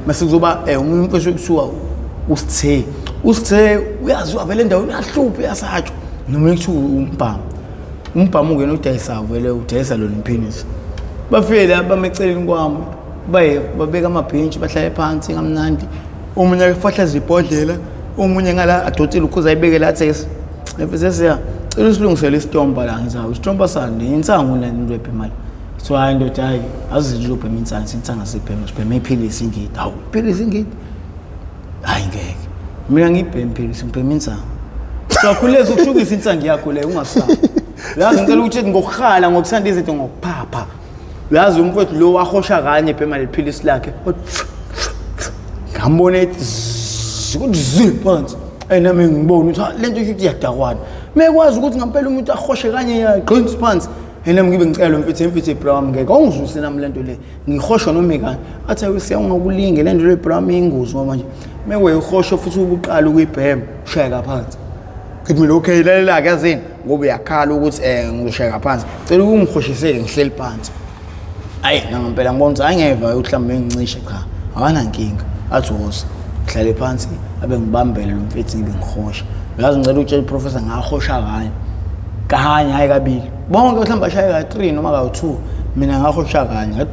mase kuzoba umfowethu ekuthiwa usithe uyazi wavele endaweni yahluphe yasatsho noma ekuthiwa umbhamu ungena udayisa vele udayisa lona iphilisi bafike la bameceleni kwami babeka amabhentshi bahlale phansi kamnandi omunye efahla ibhodlela omunye ngala adotile ukhuza ayibeke la thesi efese siya cela usilungisele isitomba la ngizayo isitomba sande intsango la ndwephe imali so hayi ndoda hayi azizilophe intsango sibhema sibhema iphilisi ngithi hawu iphilisi ngithi hayi ngeke mina ngibhema iphilisi ngibhema intsango sakhuleza ukushukisa intsango yakho le ungasaba uyazi ngicela ukuthi ngokukhala ngokusanda izinto ngokuphapha uyazi umfowethu lo wahosha kanye phema lephilisi lakhe ngambona ethi ukuthi ziphansi nami ngibona ukuthi lento ithi iyadakwana mekwazi ukuthi ngempela umuntu ahoshe kanye yaqinisa phansi nami ngibe ngicela mfethu brown ngeke awungizuse nami lento le ngihosha noma kanye athi awusiya ungakulinge lento le brown ingozi ngoba manje mekuyihosha futhi ubuqala ukuyibhema ushaya phansi ngithi mina okay lalela ke yazini ngoba uyakhala ukuthi ngizoshaya phansi cela ungihoshiseke ngihleli phansi hayi ngempela ngibona ukuthi angeva mhlawumbe ngincishe cha abana nkinga athi woza ngihlale phansi abe ngibambele lo mfethu ngibe ngihosha uyazi ngicela ukutshela iprofessor ngahosha kanye hayi kabili bonke mhlawumbe ashaya ka3 noma ka2 mina ngahosha kanye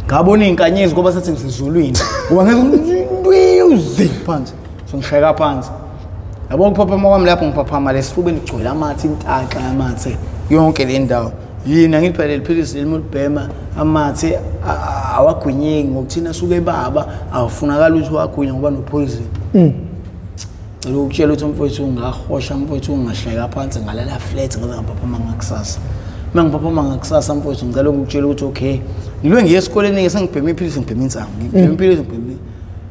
ngabona inkanyezi ngoba sathi ngisizulwini ngoba ngeke phansi so ngishaya phansi yabo ngiphaphama kwami lapho ngiphaphama lesifubeni igcwele amathe intaxa yamathe yonke le ndawo yini ngiphelele iphilisi limulibhema amathe awagwinyeki ngokuthina suke baba awufunakala ukuthi wagwinya ngoba nopoison ukutshela ukuthi mfowethu ungahosha mfowethu ungahleka phansi ngalala flat ngizaphaphama ngakusasa mangiphaphama ngakusasa mfowethu ngicela ukutshela ukuthi okay ngilwe ngiye esikoleni ke sengibhema iphilisi ngibhema insangu ngibhema iphilisi ngibhema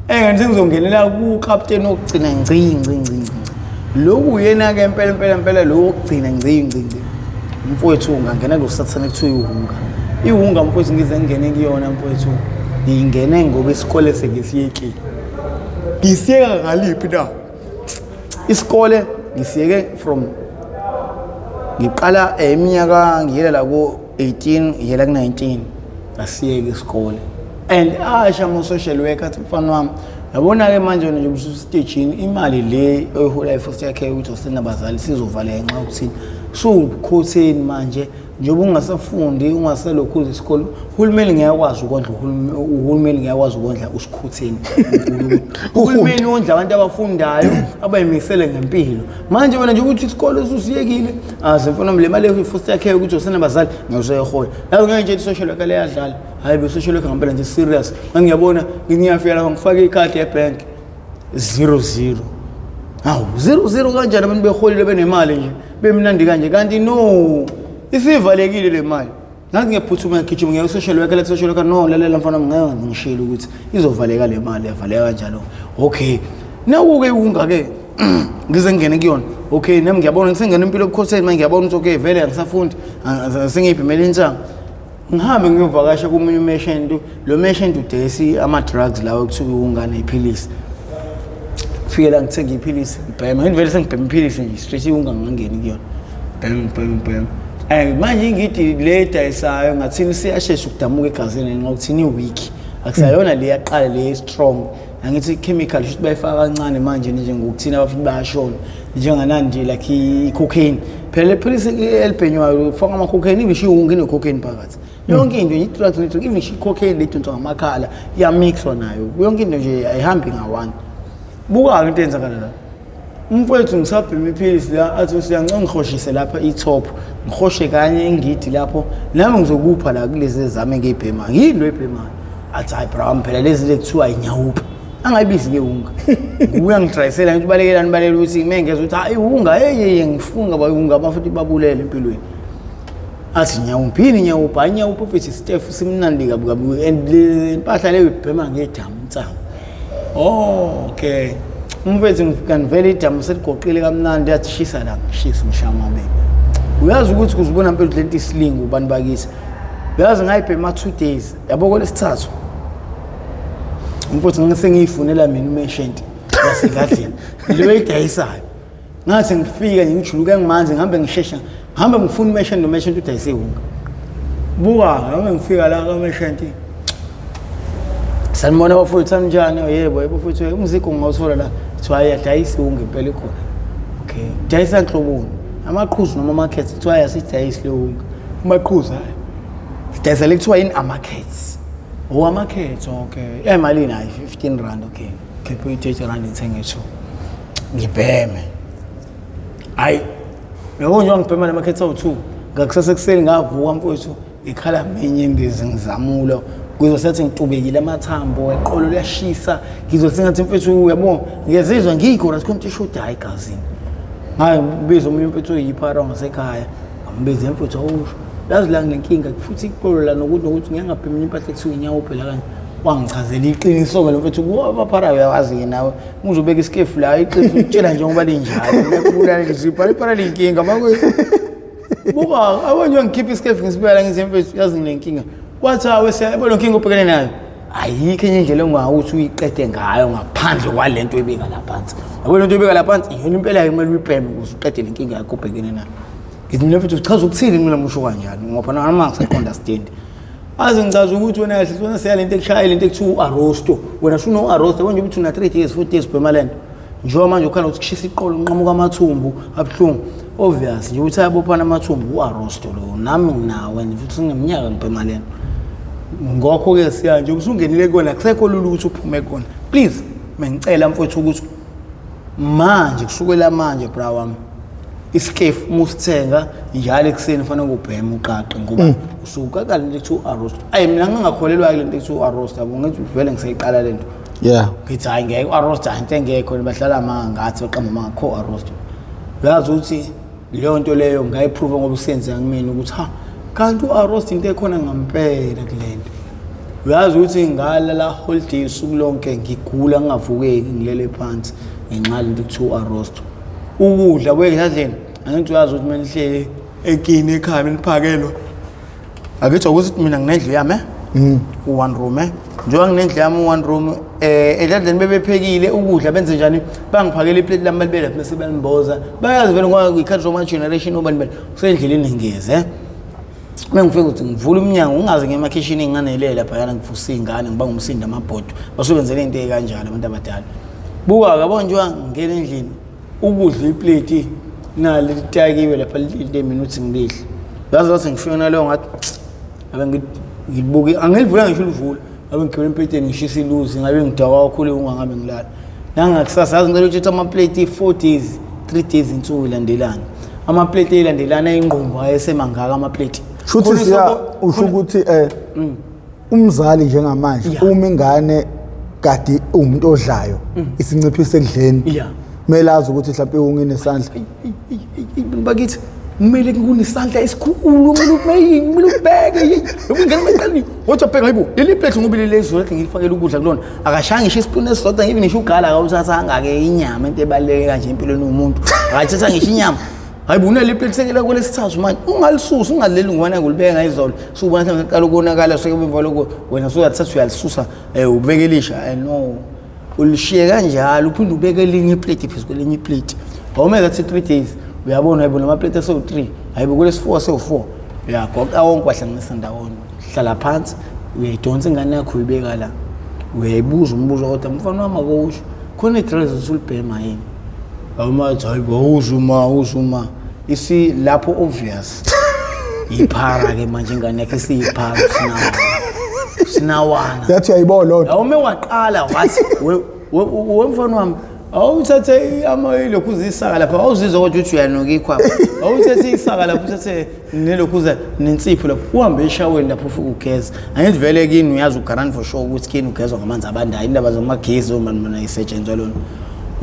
kanti ngizongenela ku captain okugcina ngci lokhu uyena ke impela lo okugcina ngci mfowethu ungangena lo sathane kuthiwa ihunga mfowethu ngize ngene kuyona mfowethu ngingene ngoba isikole sekisiyeki ngisiyeka ngaliphi na isikole ngisiyeke from ngiqala eminyaka ngiyela la ku 18 ngiyela ku 19 asiyeke isikole and asha mo social worker athi mfana wami yabona ke manje nje ubusu stage imali le oyihola ifoster yakhe ukuthi usenabazali sizovala enxa ukuthini so ukhotheni manje njengoba ungasafundi ungaselokhuza isikole uhulumeni ngiyakwazi ukondla uhulumeni ngiyakwazi ukondla usikhutheni uhulumeni ondla abantu abafundayo abayimisele ngempilo manje wena nje ukuthi isikole ususiyekile azimfuna le mali efoster yakhe ukuthi usenabazali ngiyosehola la ngeke nje social worker leyadlala hayi be social worker ngempela nje serious ngiyabona ngiyafika la ngifake ikhadi ebank 00 hawu 00 kanjani abantu beholile benemali nje bemnandi kanje kanti no isivalekile le mali ngathi ngiyaphuthuma ngigijima ngiya social worker la social worker no lalela mfana ngeke ngishilo ukuthi izovaleka le mali yavaleka kanjalo okay nawuke ungake ngize ngene kuyona okay nami ngiyabona ngisengena impilo ebukhoseni manje ngiyabona ukuthi okay vele angisafundi sengiyibhemela insangu ngihambe ngiyovakasha kumunye umeshento lo meshento udesi ama drugs lawo kuthiwa ungane iphilisi fika la ngithenga iphilisi bhema ngivele sengibhema iphilisi nje straight ungangangeni kuyona bhema manje ngithi le dayisayo ngathini siyashesha ukudamuka egazini ngokuthini iweak akusayona le yaqala le strong angithi chemical should bayifaka kancane manje nje ngokuthina abafuthi bayashona njenganandi like i-cocaine phela le philisi elibhenywayo ufaka ama cocaine ibishiwo ungene cocaine phakathi yonke into i-drugs network even i-cocaine lethu ngamakhala iyamixwa nayo yonke into nje ayihambi nga-one buka into enzakala la umfowethu ngisabhema iphilisi la athi siyancenga ngihoshishe lapha i-top ngihoshe kanye engidi lapho nami ngizokupha la kulezi zami ngiyibhema yilo ebhemayo athi hayi bra phela lezi lekuthiwa inyawupa angayibizi ke unga ubuya ngitrayisela ngithi balekela nibalela ukuthi mengeza ukuthi hayi unga hey ngifunga bayunga bafuthi babulele empilweni athi nyawuphini nyawupa anyawupa futhi Steph simnandi kabukabu and impahla leyo ibhema ngedamu intsangu okay umfethu ngikanivele idamu seligoqile kamnandi athi shisa la ngishisa ngishama be uyazi ukuthi kuzibona impela lento isilingo ubani bakithi uyazi ngayibhema 2 days yabo kolesithathu umfethu ngisengiyifunela mina umeshenti yasegadleni leyo idayisayo ngathi ngifika nje ngijuluka ngimanzi ngihambe ngishesha ngihambe ngifuna umeshenti nomeshenti udayise unga buka ngihambe ngifika la kameshenti sanibona bafowethu kanjani yebo bafowethu umziko ngawuthola la kuthiwa yadayisa unga impela khona okay dayisa nhloboni amaqhuzu noma market kuthiwa yasidayisa le unga amaqhuzu hayi sidayisa le kuthiwa in amarkets amarket okay emalini hayi 15 rand okay khipha 30 rand ngithenge 2 ngibheme hayi yabo nje ngibhema le market awu2 ngakusasa kuseni ngavuka mfowethu ikhala menye ndize ngizamula kuzosethi ngitubekile amathambo eqolo liyashisa ngizothi ngathi mfethu uyabona ngiyazizwa ngikho la sikhona ishoda hayi gazini hayi bizo umuntu mfethu yiphara ngasekhaya ambize mfethu awusho lazi la nginenkinga futhi iqolo la nokuthi ngiyangabhemini impahla ekuthiwa inyawo phela kanje wangichazela iqiniso ke lo mfethu kubaphara uyawazi ke nawe uzobeka iskefu la iqiniso utshela nje ngoba linjalo nekubulala ngizipha iphara lenkinga makwe buka abanye ngikhipha iskefu ngisibuyela ngithi mfethu yazi nginenkinga kwathi awesiyabona inkinga ubhekene nayo ayikho enye indlela ongawuthi uyiqede ngayo ngaphandle kwalento ebeka laphansi yabona into ebeka laphansi yona impela kumele uyibheme ukuze uqede lenkinga yakho ubhekene nayo ngithi mfethu uchaza ukuthini mina musho kanjani ngoba nami ngisaunderstand azi ngichaza ukuthi wena kahle wena siyalento ekushaya lento ekuthiwa uarosto wena usuno uarosto wena ukuthi una 3 days 4 days bhemalento njengoba manje ukhala ukuthi kushisa iqolo nqamuka amathumbu abhlungu obvious nje uthi ayabophana amathumbu uarosto lo nami nginawe futhi ngeminyaka ngibhemalento ngokho ke siya nje usungenile kona kusekho lulu ukuthi uphume kona please mengicela mfowethu ukuthi manje kusukela manje bra wami isikefu musithenga njalo ekuseni fanele ubheme uqaqe ngoba usuka kanti to roast mina ngingakholelwa le nto to roast yabo ngithi vele ngiseyiqala lento ngithi hayi ngeke roast into engekho bahlala ngathi baqamba mangakho roast uyazi ukuthi leyo nto leyo ngayiprove ngoba usenze ngimina ukuthi kanti roast into ekhona ngampela kulento uyazi ukuthi ngalala holiday usuku lonke ngigula ngingavukeki ngilele phansi ngenxa lento kuthiwa roast ukudla kwekadleni angithi uyazi ukuthi mina lihlele ekini ekhaya niphakelwa akithi ukuthi mina nginendlu yami one room njengoba nginendlu yami one room edladleni bebephekile ukudla benze njani bangiphakela iplate lami balibela bese balimboza bayazi vele ngoba i-cultural generation ubani usendleleni ngeze mengifika ukuthi ngivula umnyango ungaze ngemakitchen enganele lapha yana ngivusa izingane ngibanga umsindo amabhodo basebenzele into ekanjalo abantu abadala buka yabona njengoba ngene endlini ukudla iplate nalo litakiwe lapha le minutes ngidle yazi ukuthi ngifika nalo ngathi abe ngibuki angilivula ngisho ulivula abe ngigcwele impeteni ngishisa iluzi ngabe ngidakwa kakhulu ungangabe ngilala nangakusasa yazi ngicela ukuthi ama plate 4 days 3 days insuku ilandelana ama plate elandelana ingqumbo ayesemangaka ama plate futhi usho ukuthi umzali njengamanje uma ingane kade umuntu odlayo isinciphise ekudleni kumele azi ukuthi mhlawumbe unginesandla bakithi kumele kunesandla esikhulu kumele ubheke ukungena emaqaleni wathi ubheka hayibo leli plate ngobile lezo lethi ngilifakela ukudla kulona akashanga ngisho ispoon esisodwa even ngisho ugala akawuthathanga ke inyama into ebaleke kanje empilweni umuntu akathatha ngisho inyama hayibo unele plate sekela kwelesithathu manje ungalisusa ungaleli ngwana ngulibeka izolo subona mhlawumbe qala ukonakala sekubeva lokho wena suyathatha uyalisusa ubekelisha no ulishiye kanjalo uphinde ubeke elinye iplate phezu kwelinye iplate awumele athi 3 days uyabona hayibo nama plate so 3 hayibo kulesi4 so 4 uyagoqa wonke wahlanganisa ndawonye hlala phansi uyayidonsa ingane yakho uyibeka la uyayibuza umbuzo kodwa mfana wami akusho khona idress usulibhema yini awumathi hayibo uzuma isi lapho obvious iphara ke manje ingane yakhe siyiphara sinawana yathi ayibona lona awume waqala wathi wemfana wami awuthathe lokhu uzisaka lapha awuzizwa ukuthi uyanoka ikhwapha awuthathe isaka lapha uthathe nelokhuza nensipho lapha uhambe eshaweni lapho ufika ugeza angithi vele kini uyazi ugarant for sure ukuthi kini ugezwa ngamanzi abandayo indaba zamagezi omani isetshenzwa lona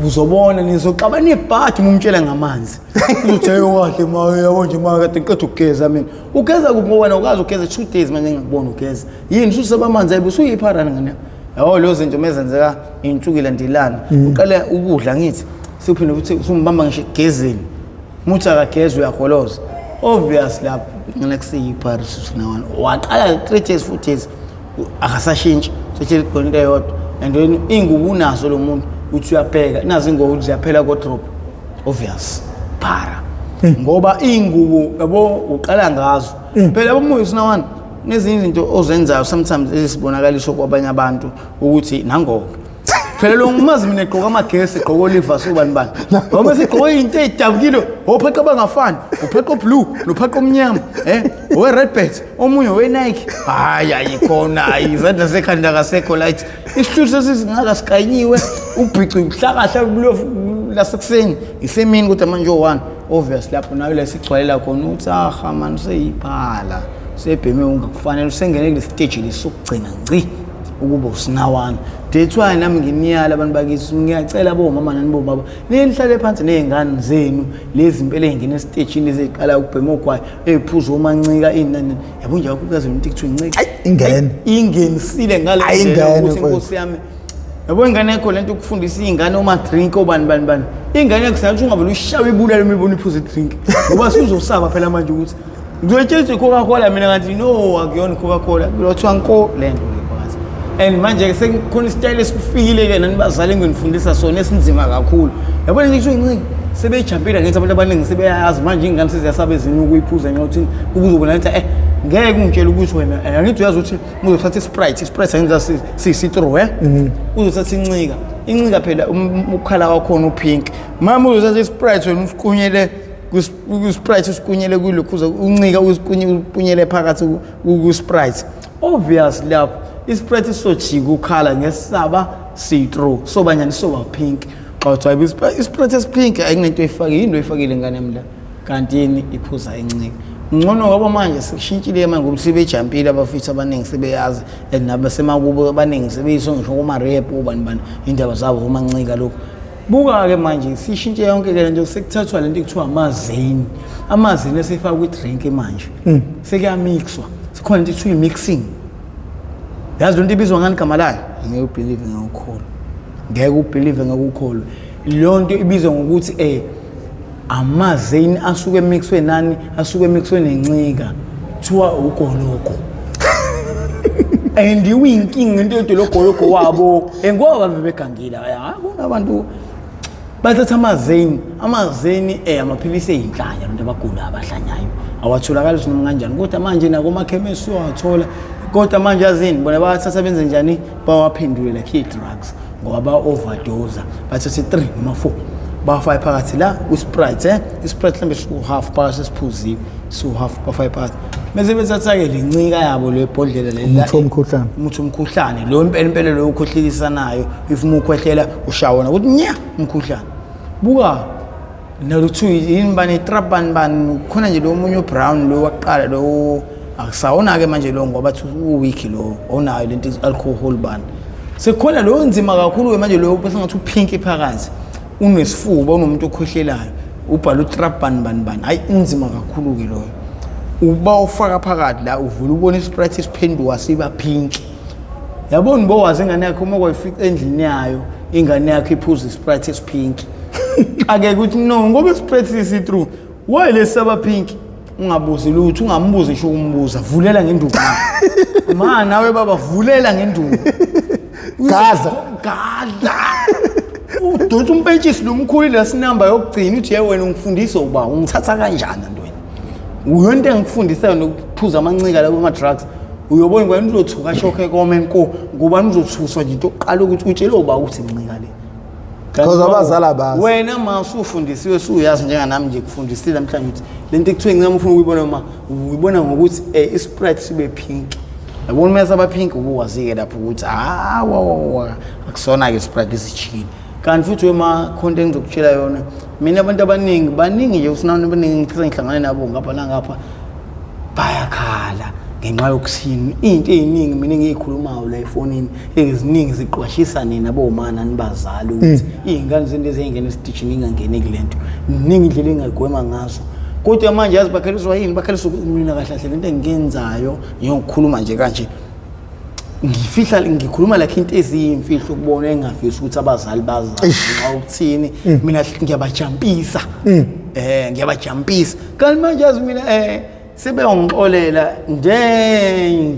uzobona nizoxabana ibhathi umtshela ngamanzi uzothi kahle maye yabo nje maka kade ngiqeda ukugeza mina ugeza kuphi ngoba ukazi ugeza 2 days manje ngikubona ugeza yini ususaba amanzi ayibe usuyipharana ngene yabo lo zinto mezenzeka insuku ilandelana uqala ukudla ngithi siphinde futhi usumbamba ngisho igezeni muthi akageza uyaholoza obvious lapho ngene kusiyiphara susinawana waqala 3 days 4 days akasashintshi sethele khona eyodwa and then ingubu unazo lo muntu uthi uyabheka nazi ingubo ziyaphela ko drop obvious para ngoba ingubo yabo uqala ngazo phela abomoya sinawana nezinye izinto ozenzayo sometimes ezisibonakalisho kwabanye abantu ukuthi nangoku phela lo ngumazi mina egqoka amagesi egqoka oliver sobani bani ngoba sigqoka into edabukile opheqa bangafani upheqa blue nopheqa omnyama owe red belt omunye we Nike hayi ayikhona izandla sekhanda kasekho light isithuthi sesingaka sikanyiwe ubhici uhlakahla kulo lasekuseni isemini kodwa manje o1 obvious lapho nawe lesigcwalela khona uthi man seyiphala sebheme ungakufanele usengene kule stage lesokugcina ngci ukuba usinawana that's why nami ngimiyala abantu bakithi ngiyacela bomama nani bobaba nihlale phansi nezingane zenu lezi impela ezingene stage leziqala ukubhema ogwayi eziphuza umancika inani yabo nje akukazi umuntu ekuthiwa incika ingenisile ngale ndlela ukuthi inkosi yami yabo ingane yakho lento ukufundisa izingane uma drink obani ingane yakho sathi ungavela ushawe ibulala imibona iphuza drink ngoba sizosaba phela manje ukuthi ngiyotshela Coca-Cola mina ngathi no akuyona Coca-Cola kulothiwa nko lento lephakathi and manje sekukhona istyle esifikile ke nani bazali nginifundisa sona esinzima kakhulu yabona ngisho incike sebejampela ngithi abantu abaningi sebeyazi manje ingane seziyasaba ezinye ukuyiphuza ngiyothi ukuzobona ukuthi ngeke ungitshela ukuthi wena angithi uyazi ukuthi uzothatha Sprite angenza si-citro uzothatha incika phela ukhala wakhona upink mama uzothatha Sprite wena usiqunyele ku-Sprite usiqunyele kulokhuza uncika usiqunyele phakathi ku-Sprite obvious lapho i-Sprite isojika ukhala ngesaba citro sobanyani soba pink xa uthi i-Sprite esipink ayinento oyifakile into oyifakile ngane yami la kanti yini iphuza encike ngcono ngoba manje sikushintshile manje ngoba sebejampile abafisa abaningi sebeyazi nabasemakubo abaningi sebeyisho ngisho kuma rap ubani indaba zabo umancika lokho buka ke manje sishintshe yonke ke lento sekuthathwa lento ekuthiwa amazini esifaka kwi drink manje sekuyamixwa sikhona into ekuthiwa mixing yazi into ibizwa ngani igama layo ngeke ubelieve ngakukholwa ngeke ubelieve ngakukholwa lonto ibizwa ngokuthi amazini asuke emixwe nani asuke emixwe nencika kuthiwa ugoloko and iwinking into yedologoloko wabo ngoba bebegangile akuna abantu bathatha amazini amaphilisi eyinhlanya abantu abagula abahlanyayo awatholakala noma kanjani kodwa manje nako makhemisi uyathola kodwa manje yazini bona bayathatha benze njani bawaphendule like drugs ngoba ba overdose bathatha 3 noma 4 bafaya phakathi la uSprite iSprite mhlambe half phakathi siphuziwe half bafaya phakathi bese bethatha ke lencika yabo lebhodlela lela umuthi umkhuhlane lo impela lo ukhohlelisanayo if umukhwehlela ushawona ukuthi nya umkhuhlane buka naluthu yini bani trap bani khona nje lo munye brown lo waqala lo akusawona ke manje lo ngoba week lo onayo lento alcohol ban sekhona lo nzima kakhulu manje lo bese ngathi upink phakathi unesifuba unomuntu okhohlelayo ubhala utrap bani hayi inzima kakhulu ke loyo uba ufaka phakathi la uvula ubona isprite siphenduka siba pink yabona bowazi ingane yakho uma kwayifica endlini yayo ingane yakho iphuza isprite esipink ake ukuthi no ngoba isprite si true why lesaba pink ungabuzi lutho ungambuzi isho umbuza vulela ngenduku ma nawe baba vulela ngenduku gaza udothi umpentshisi lomkhulu lesinamba yokugcina uthi wena ungifundisa uba ungithatha kanjani ntweni uyonto engikufundisayo nokuphuza amancika labo ama drugs uyobona ngoba uzothuka shokhe komen ko ngoba uzothuswa nje into oqala ukuthi utshele uba ukuthi incika le because abazala bazi wena masufundisiwe suyazi njenganami nje kufundisile namhlanje ukuthi lento ekuthiwa ngicela ufuna ukuyibona uyibona ngokuthi isprite sibe pink yabona mase aba pink ubuwazike lapho ukuthi akusona ke isprite isijikile kanti futhi wema content zokutshela yona mina abantu baningi nje usinani abaningi ngihlangane nabo ngapha bayakhala ngenxa yokusini into eziningi mina ngiyikhulumayo la efonini eziningi ziqwashisa nina bomana nibazali ukuthi izingane zinto ezingena esitishini ingangene kulento ningi indlela engagwema ngazo kodwa manje yazi bakheliswa yini bakheliswa mina kahle lento engiyenzayo ngiyokhuluma nje kanje ngikhuluma like into eziyimfihlo ukubona engafisi ukuthi abazali bazazi nxa ukuthini mina ngiyabajampisa ngiyabajampisa kanti manje yazi mina sebeyongixolela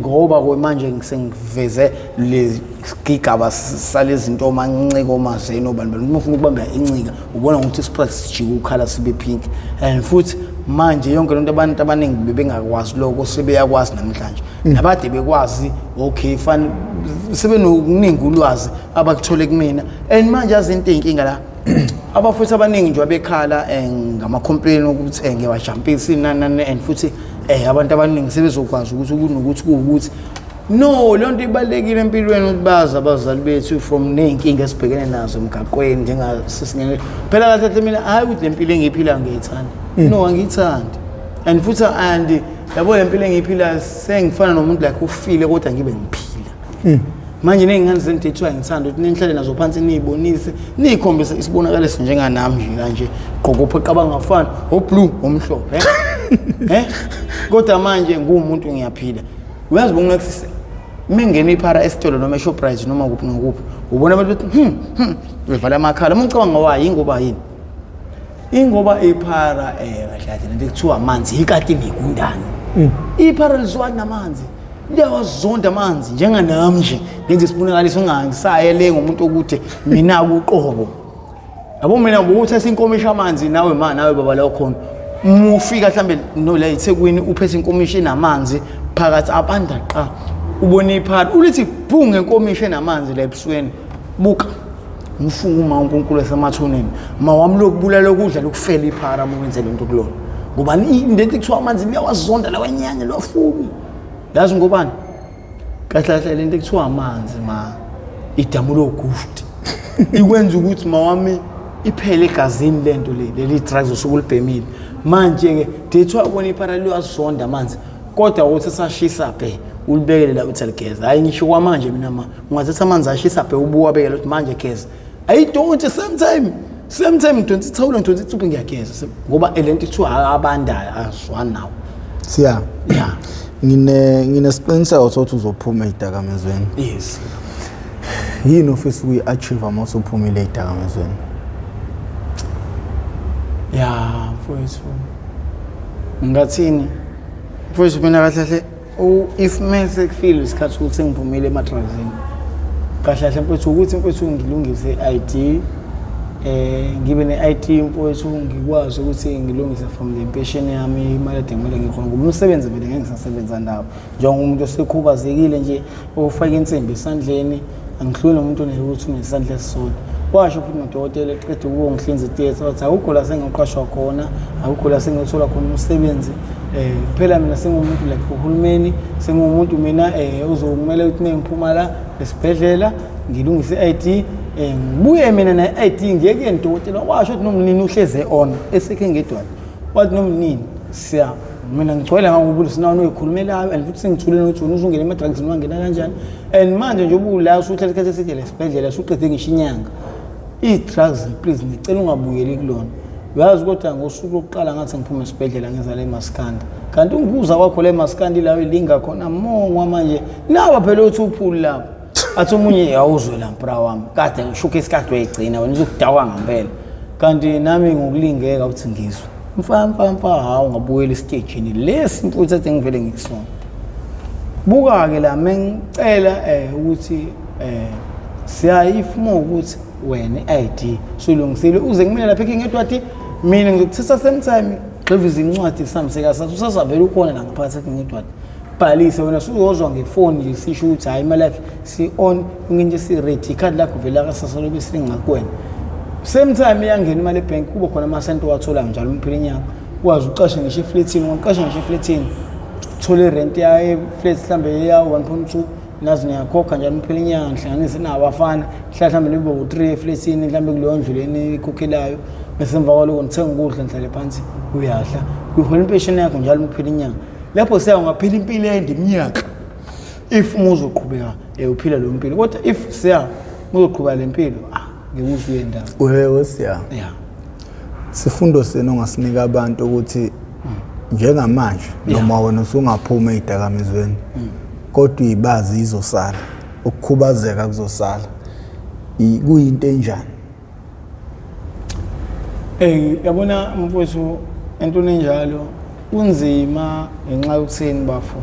ngoba manje ngisengiveze lezigigaba salezinto omancika omazeni obani uma ufuna ukubamba incika ubona ukuthi isprite sijika ukhala sibe pink and futhi manje yonke lento abantu abaningi bebengakwazi lokho sebeyakwazi namhlanje nabade bekwazi okay fine sebenokuningi ulwazi abakuthole kumina and manje azinto inkinga la abafuthi abaningi nje abekhala ngama complain ukuthi ngiyawajampisa nani and futhi abantu abaningi sebezokwazi ukuthi kunokuthi no lonto ibalekile empilweni ukuthi bazi abazali bethu from nenkinga esibhekene nazo emgaqweni njengasisingene phela kahle mina hayi ukuthi lempilo engiyiphila ngiyithanda no angiyithandi and futhi yabo lempilo engiyiphila sengifana nomuntu like ufile kodwa ngibe ngiphila manje nengane zentethwa ngithanda ukuthi nenhlale nazo phansi niyibonise nikhombise isibonakaliso njenganami nje kanje gqokophe qabangafana oblue omhlophe kodwa manje ngumuntu ngiyaphila uyazi bongenext mengene iphara esitolo noma eShoprite noma kuphi nokuphi ubona abantu bevala amakhala umcabanga wayi ingoba yini ingoba iphara kahle lento ekuthiwa amanzi ikati nekundani iphara lizwa namanzi liyawazonda amanzi njenganami nje ngenze isibonakaliso ungangisayele ngomuntu okude mina kuqobo yabo mina ukuthi sinkomisha amanzi nawe nawe baba la khona ufika mhlambe no la eThekwini uphethe inkomishi enamanzi phakathi abanda qa ubone iphara ulithi bhunge inkomishi enamanzi la ebusweni buka umfunga uma uNkulunkulu esemathuneni mawami lokubulala ukudla lokufela iphara mwenze lento kulona ngoba into ekuthiwa amanzi liyawazonda la wenyanya lofumi yazi ngobani kahle lento ekuthiwa amanzi idamu logufuthi ikwenza ukuthi mawami iphele egazini lento leli drugs usuku libhemile manje ke dethwa ubona iparallel asonda amanzi kodwa uthi sashisa bhe ulibekele la uthi ligeza hayi ngisho kwamanje mina ungathatha amanzi ashisa bhe ubuwa bekele ukuthi manje geza I don't same time 22 and 22 ngiyageza ngoba elento ithiwa abandayo azwana nawo siya yeah ngine siqiniseko sokuthi uzophuma ezidakamizweni yes yini ofisa ukuyi-achieve uma usuphumile ezidakamizweni yeah mfowethu ngathini mfowethu mina kahle if mase kufeel isikhathi ukuthi sengiphumile emadragzini kahle mfowethu ukuthi mfowethu ngilungise ID ngibe ne-ID mfowethu ngikwazi ukuthi ngilungise from the pension yami imali edemele ngikhona ngoba umsebenzi vele ngeke ngisasebenza ndawo njengomuntu osekhubazekile nje ofaka insimbi esandleni angihluli umuntu oneluthi unesandla esisodwa washo futhi nodokotela eqeda ukungihlinza ithethe wathi akukho la sengiqashwa khona akukho la sengithola khona umsebenzi phela mina sengumuntu like uhulumeni sengumuntu mina uzokumele ukuthi mengiphuma la esibhedlela ngilungise ID ngibuye mina na ID ngiyeke ndokotela washo ukuthi nomnini uhleze on esekhe ngedwana wathi nomnini siya mina ngicwela ngakubula sinawo noyikhulumelayo and futhi sengithule nokuthi uzungena emadrugs wangena kanjani and manje nje ubula usuthela isikhathi eside lesibhedlela usuqede ngisho inyanga i-drugs please ngicela ungabuyeli kulona uyazi kodwa ngosuku lokuqala ngathi ngiphuma esibhedlela ngeza la eMaskandi kanti ungibuza kwakho la eMaskandi lawo ilinga khona mongwa manje naba phela uthi uphuli lapho athi umunye awuzwe la mpra wami kade ngishuka isikhathi wayigcina wena uzokudakwa ngempela kanti nami ngokulingeka ukuthi ngizwe mfamfa hawu ngabuyela esitagini lesi mfuthu athi ngivele ngikusona buka ke la mengicela ukuthi siyayifuma ukuthi wena ID sulungisile uze kumina lapha ngedwathi mina ngizokuthatha same time gxiviza incwadi samseka sathi usazavela ukhona la ngaphansi ngedwathi bhalise wena usuzozwa ngefoni nje sisho ukuthi hayi imali yakhe si on nginje si ready card lakho vela kasasa lobe silingakwena same time iyangena imali ebank kuba khona ama sento wathola njalo umphela inyanga ukwazi uqasha ngisho eflatini uqasha ngisho eflatini uthola rent ya flat mhlambe ya 1.2 nazi niyakhokha njalo umphela inyanga ngihlanganise nabafana mhlawumbe libo u3 eflatini mhlambe kuleyo ndluleni ikhokhelayo bese emva kwaloko ngithenga ukudla ngihlale phansi uyahla uyihola impesheni yakho njalo umphela inyanga lapho siya ungaphila impilo ende iminyaka if uzoqhubeka uphila lo mpilo kodwa if siya uzoqhubeka lempilo ngikuze uyenda wewe siya yeah sifundo senu ngasinika abantu ukuthi njengamanje noma wena usungaphuma ezidakamizweni kodwa ibazi izosala ukukhubazeka kuzosala kuyinto enjani yabona mfowethu entweni enjalo kunzima ngenxa yokutheni bafo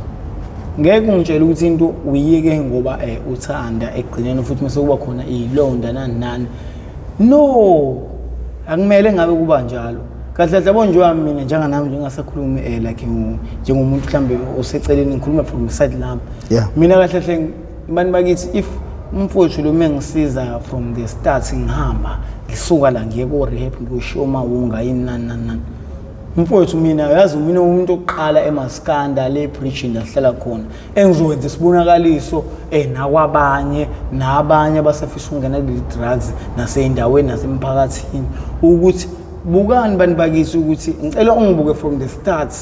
ngeke ungitshela ukuthi into uyiyeke ngoba uthanda egcineni futhi mase kuba khona ilonda nani no akumele ngabe kuba njalo kahle yabo nje wami mina njenga nami njengasakhuluma like njengomuntu mhlambe oseceleni ngikhuluma from side lami mina kahle bani bakithi if umfowethu lo mengisiza from the start ngihamba ngisuka la ngiye ko rehab ngiyoshiya unga yini mfowethu mina yazi mina umuntu oqala eMaskanda le bridge ndahlala khona engizowenza isibonakaliso nakwabanye nabanye abasafisa ukungena le drugs naseyindaweni nasemphakathini ukuthi bukani bani bakithi ukuthi ngicela ungibuke from the start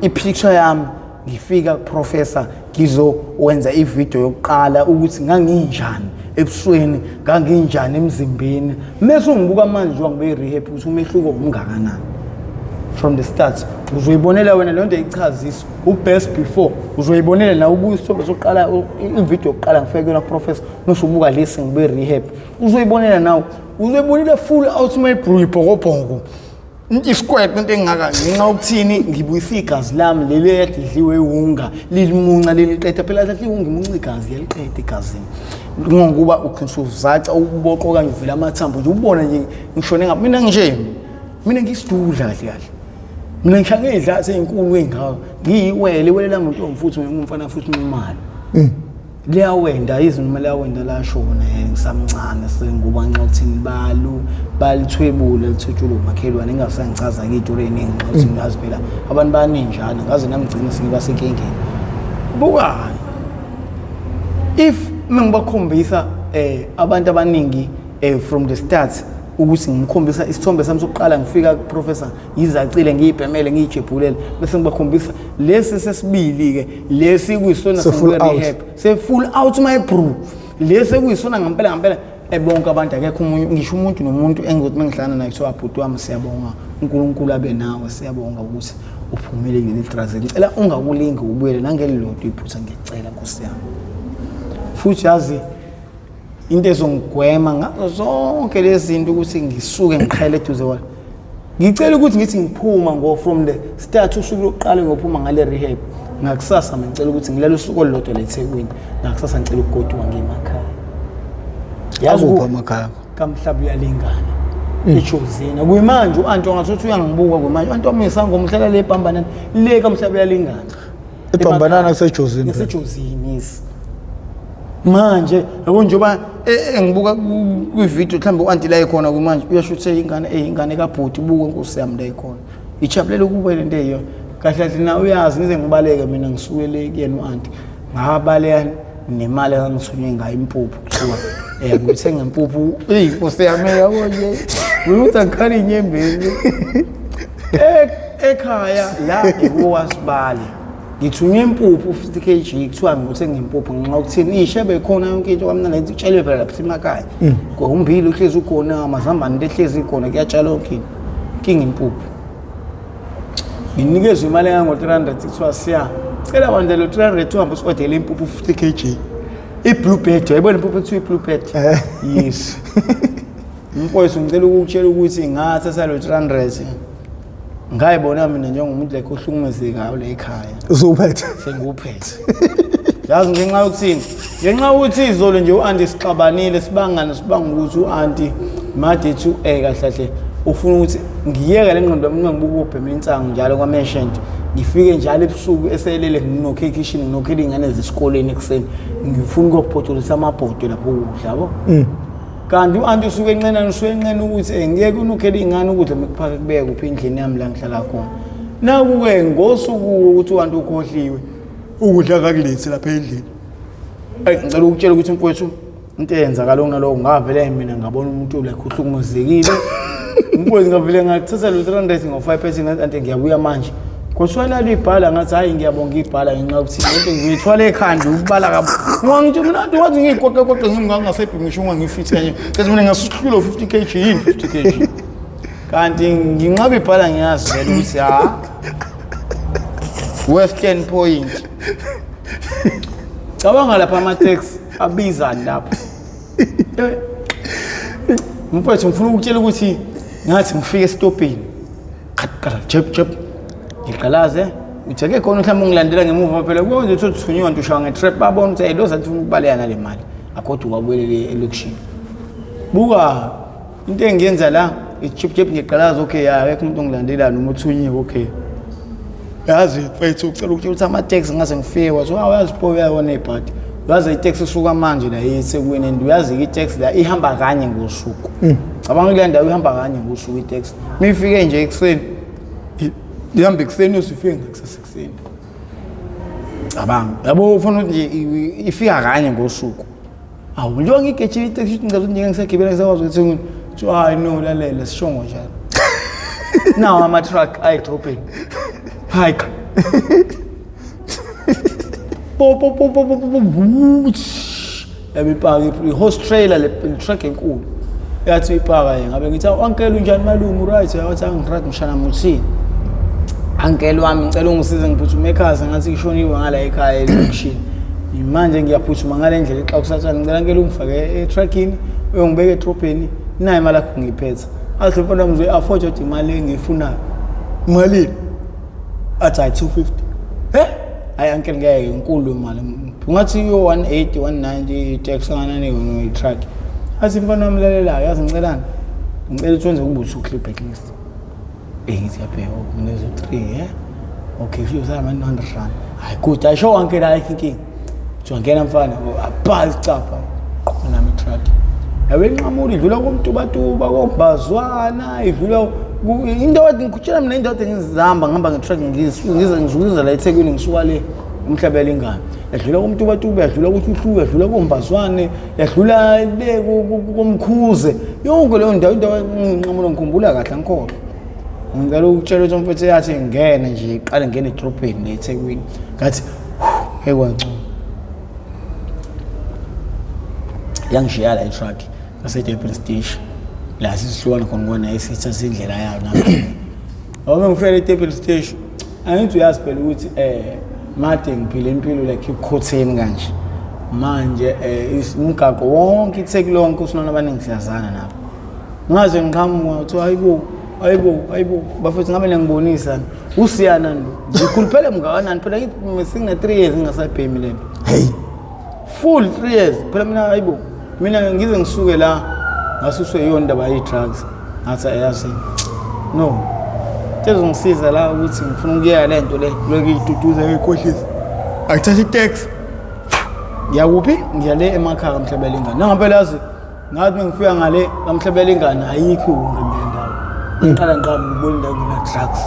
i-picture yami ngifika kuprofessor ngizowenza ivideo yokuqala ukuthi nganginjani ebusweni nganginjani emzimbeni mase ungibuka manje njengoba rehab ukuthi umehluko ungakanani from the start uzoyibonela wena lonto eyichazisa ubest before uzoyibonela na ubuye isithombe sokuqala ivideo yokuqala ngifekela kuprofessor nosubuka lesi ngibe rehab uzoyibonela nawe uzoyibonela full ultimate ibhokobhoko isquad into engaka ngenxa ukuthini ngibuyisa igazi lami leli edidliwe unga lilimunca leliqetha phela lathi unga imunca igazi yaliqetha igazini ngokuba ukhensuzaca ukuboqoka kanye uvela amathambo nje ubona nje ngishone ngapi mina ngisidudla kahle mina ngishange idla seyinkulu engawo ngiyiwele lami into mfuthu ngumfana futhi imali liyawenda izinto liyawenda la shona ngisamncane sengoba nxa uthini balithwebula lithuthulo makhelwane engasangichaza ke into leningi ukuthi ngazi phela abantu baninjana ngaze namgcina sikiba senkengeni buka if mengibakhombisa abantu abaningi from the start ukuthi ngimkhombisa isithombe sami sokuqala ngifika ku professor ngizacile ngiyibhemele ngijebulele bese ngibakhombisa lesi sesibili ke lesi kuyisona rehab se full out my bro lesi kuyisona ngempela bonke abantu akekho umuntu ngisho umuntu nomuntu engizothi mengihlana naye kuthiwa bhuti wami siyabonga uNkulunkulu abe nawe siyabonga ukuthi uphumelele itraze ngicela ungakulingi ubuyele nangelilodwa iphutha ngicela Nkosi yami futhi yazi into ezongigwema ngazo zonke lezi zinto ukuthi ngisuke ngiqhele eduze kwalo ngicela ukuthi ngithi ngiphuma from the start usuku lokuqala ngophuma ngale rehab ngakusasa ngicela ukuthi ngilale usuku olulodwa leThekwini ngakusasa ngicela ukugodwa ngemakhaya yazi emakhaya kaMhlaba uyalingana eJozini kuyimanje uAnti ongathuthi uyangibuka kuyimanje uAnti wami ngisangomhlala le Bhambanana le kaMhlaba uyalingana eBhambanana kusejozini esejozini manje yabo njoba engibuka kwivideo mhlawumbe uAnti la ekhona kumanje uyashuthe ingane kaBhuti buka Nkosi yami la ekhona ichaphulele ukuba le nto eyo kahle kahle na uyazi ngize ngibaleke mina ngisuke le kuyena uAnti ngabaleka nemali engisunywe ngayo impuphu kuthiwa ngithenga impuphu Nkosi yami yabo nje ukuthi angikhali inyembezi ekhaya la ekuwasibali ngithunywe impuphu 50 kg kuthiwa ngithenga impuphu ngenxa ukuthini ishebe khona yonke into kwamna la itshelwe phela lapha emakhaya ngokumbili uhlezi ukhona amazambane into ehlezi khona kuyatshala yonke inkinga impuphu nginikezwe imali engango 300 kuthiwa siya cela abantu lo 300 uhambe usiodele impuphu 50 kg iBluebird yayibona impuphu kuthiwa iBluebird yes mfowethu ngicela ukutshela ukuthi ngathatha lo 300 ngayibona mina njengomuntu lekho ohlukumezekayo la ekhaya usuphethe senguphethe yazi ngenxa yokuthini ngenxa ukuthi izolo nje uAnti sixabanile sibanga ukuthi uAnti madethi kahle kahle ufuna ukuthi ngiyeke le ngqondo yami ngibuka ubhema insangu njalo kwaMerchant ngifike njalo ebusuku eselele nginoke kitchen nginokhela ingane zesikoleni ekseni ngifuna ukuphothulisa amabhodo lapho ukudla yabo kanti uAnti usuke encenana ukuthi ngiyeke unokhela ingane ukudla mekuphaka kubeka kuphi endlini yami la ngihlala khona nakuke ngosuku ukuthi uAnti ukhohliwe ukudla kakulethi lapha endlini ngicela ukutshela ukuthi mfowethu into eyenzakala ngaloko ngavele mina ngabona umuntu la uhlukumezekile mfowethu ngavele ngathatha lo 300 ngo5 ngathi ngiyabuya manje Koswana libhala ngathi hayi ngiyabonga ibhala ngenxa ukuthi into ngiyithwala ekhanda ukubala kabi. Ngithi mina wathi ngikoqeqoqe ngingasebhi ngisho ngangifithe kanye. Bese mina ngasuhlula 50 kg yini 50 kg. Kanti nginqaba ibhala ngiyazi vele ukuthi Western Point. Cabanga lapha ama taxi abiza lapho. Mfowethu ngifuna ukutshela ukuthi ngathi ngifike estopini. Qaqala jeb ngiqalaze utheke khona mhlawumbe ungilandela ngemuva phela konke uthi uthunywa nto ushaya ngetrap babona ukuthi lo zathi ukubaleka nale mali akhodwa kwabuyelele elokishini buka into engiyenza la ichip ngiqalaze okay akekho umuntu ongilandela noma uthunyiwe okay yazi mfethu ucela ukuthi ama taxi ngase ngifike wathi uyazi pho uyayona ibhadi uyazi itaxi usuka manje la eThekwini and uyazi itaxi la ihamba kanye ngosuku cabanga kule ndawo ihamba kanye ngosuku itaxi mifike nje ekseni Dihamba ekseni usifike ngakusasekseni. Cabanga. Yabo ufuna ukuthi ifika kanye ngosuku. Awu njengoba ngigejile itaxi ngicela ukuthi ngisagibela ngisakwazi ukuthi ngithi hayi no lalela sishongo njalo. Now ama truck ayidroping. Hayi. Yabipaka i-horse trailer le truck enkulu. Yathi ipaka ngabe ngithi uncle unjani malume right yathi angirad ngishana muthini. Uncle wami ngicela ungisize ngiphuthume ekhaya ngathi ngishoniwe ngala ekhaya elokishini. Manje ngiyaphuthuma ngale ndlela exakusathana ngicela ngeke ungifake e-truckini uyongibeka edropeni nayi imali yakho ngiyiphetha. Athi mfana mzwe afford ukuthi imali engiyifunayo. Imali athi 250. Hayi uncle ngeke inkulu imali. Ungathi yo 180 190 tax nganani no truck. Athi mfana wamlalela yazi ngicelana. Ngicela ukuthi wenze ukubutha uclip backlist. Ngithi yaphe unezo 3 okay sho sama 900 rand hayi good ayisho wonke la thinking uthi ngena mfana abhali capha nami truck yabe nqamuli idlula komtubatuba kombazwana idlula into wathi ngikutshela mina into wathi ngizihamba ngihamba ngetruck ngizuza la eThekwini ngisuka le umhlabela ingane yadlula kuMtubatuba, yadlula kuThuhluwe, yadlula koMbazwane, yadlula le koMkhuze. Yonke leyo ndawo nqamulo ngikhumbula kahle angikhohlwa. Ngicela ukutshela ukuthi umfethu yathi ngene nje iqale ngene edrobheni neThekwini. Ngathi ekwancuma. Yangishiya la i-truck ngaseDurban Station. La sisihlukana khona ngona esithatha indlela yayo nami. Awume ngifike eDurban Station. Angithi uyazi phela ukuthi made ngiphila impilo like ikhotheni kanje. Manje umgaqo wonke iTheku lonke usinona abaningi siyazana nabo. Ngaze ngiqhamuka uthi hayibo bafethu ngabe ngibonisa usiyana lo. Ngikhuluphele mngakanani phela singina 3 years ngingasabhemi lento. Hey. Full 3 years. Phela mina hayibo. Mina ngize ngisuke la ngasuswe yona indaba ye-drugs. Ngathi ayazi. No. Ngisiza la ukuthi ngifuna ukuya lento le lokuyituduza ekhohlisa. Akuthatha i-taxi. Ngiyakuphi? Ngiyale emakhaya kaMhlabelingane. Nangampela yazi ngathi ngifika ngale kaMhlabelingane ayikho ngendawo. Ngiqala ngibona indawo kuna-drugs.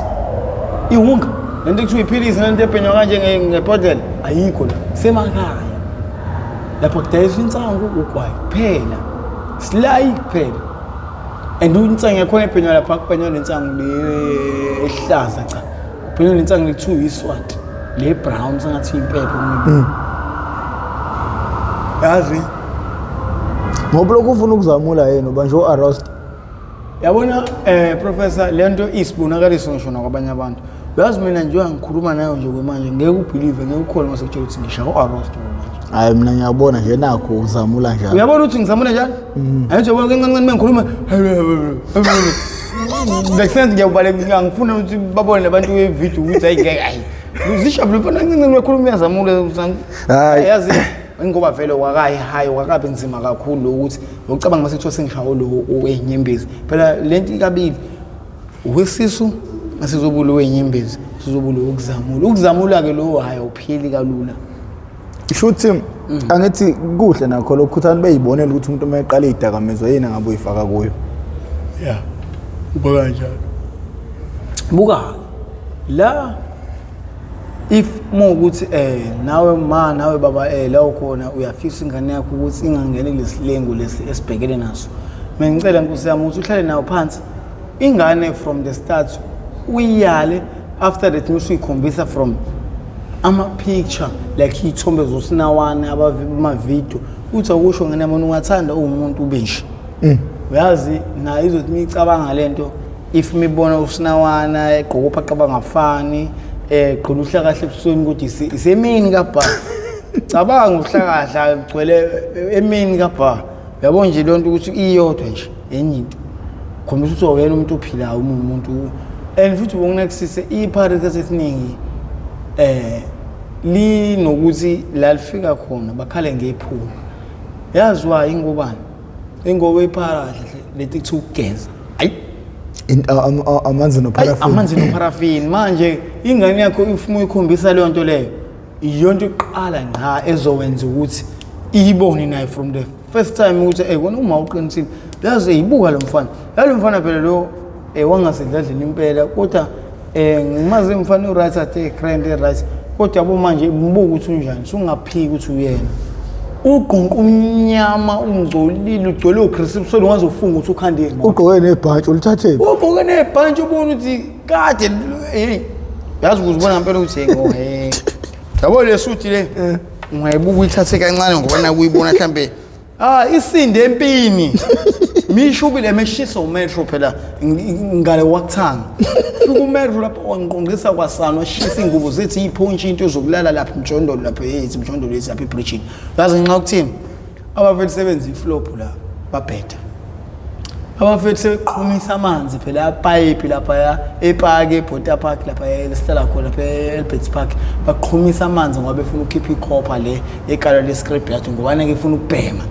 Ihunga lento kuthiwa iphilisi lento ebhenywa kanje ngebhodlela ayikho la. Semakhaya. Lapho kudayiswa insangu ugwayi kuphela. Silayi kuphela. And untsangu yakhona ebhenywa lapha kubhenywa lensangu le ehlaza cha. Kubhenywa lensangu lethiwa iswati. Le brown sengathi impepho. Yazi ngoba lokhu ufuna ukuzamula yena uba nje o-arrest. Yabona professor lento isibonakaliso ngisho nakwabanye abantu. Uyazi mina nje ngikhuluma nayo nje kwemanje ngeke ubelieve ngeke ukholwe mase kutshela ukuthi ngisha o-arrest manje. Hayi mina ngiyabona nje nakho uzamula njalo. Uyabona ukuthi ngizamula njalo? Ayithi ubona kancane mengikhuluma Ngisenze ngiyabaleka ngifuna ukuthi babone abantu bevideo ukuthi hayi uzishabule mfana kancane bekhuluma yazamula hayi yazi ngoba vele wakayi hayi wakabe nzima kakhulu ukuthi ngicabanga mase kuthiwa sengishawo lo enyembezi phela lento kabili uwesisu masizobula wenyembezi sizobula ukuzamula ke lo hayi uphili kalula isho ukuthi angithi kuhle nakho lokhuthana beyibonela ukuthi umuntu uma eqala idakamizwa yena ngabe uyifaka kuyo yeah ubuka kanjalo buka la if ukuthi nawe baba la ukhona uyafisa ingane yakho ukuthi ingangene kulesilengo lesi esibhekene naso mina ngicela Nkosi yami ukuthi uhlale nayo phansi ingane from the start uyiyale after that musuyikhombisa from ama picture like ithombe zosinawana ama video uthi akusho ngene yami ungathanda umuntu ubeshe uyazi na izothi micabanga lento if mibona usinawana egqoka phaqaba ngafani qhulu uhlaka kahle ebusweni ukuthi isemini kabha cabanga uhlakahla ugcwele emini kabha yabo nje lonto ukuthi iyodwa nje enye into khombisa ukuthi wena umuntu ophilayo umuntu and futhi bonginexise iparty esiningi linokuthi la lifika khona bakhale ngephuma yazwa ingobani ingoba iphara lethi kuthi ugeza hayi amanzi noparafini manje ingane yakho ifuna ukukhombisa leyo nto leyo iyonto iqala ngqa ezowenza ukuthi ibone naye from the first time ukuthi kona uma uqinisile yazi iyibuka lo mfana phela lo wangasedladleni impela kodwa ngimaze mfana uright athe crime right kodwa yabo manje mbuka ukuthi unjani sungaphiki ukuthi uyena uqonqa umnyama ungcolile ugcwele uChris ungaze ufunga ukuthi ukhande ugqoke nebhantshi ulithatheni ugqoke nebhantshi ubona ukuthi kade yazi ukuzibona ngempela ukuthi ngo yabo lesuthi le ungayibuka uyithathe kancane ngoba na kuyibona mhlambe isinde empini mishubile meshisa umetro phela ngale wakuthanga umetro lapho wangiqongisa kwasana washisa ingubo zethi iphontsha into zokulala lapha emjondolo lapha emjondolo lezi lapha ebridge yazi nxa ukuthini abafethu sebenza iflop la babheda abafethu seqhumisa amanzi phela pipe lapha epark eBota Park lapha eStella khona lapha eAlbert Park baqhumisa amanzi ngoba befuna ukukhipha ikhopha le ekala lescript yathi ngoba nake ifuna ukubhema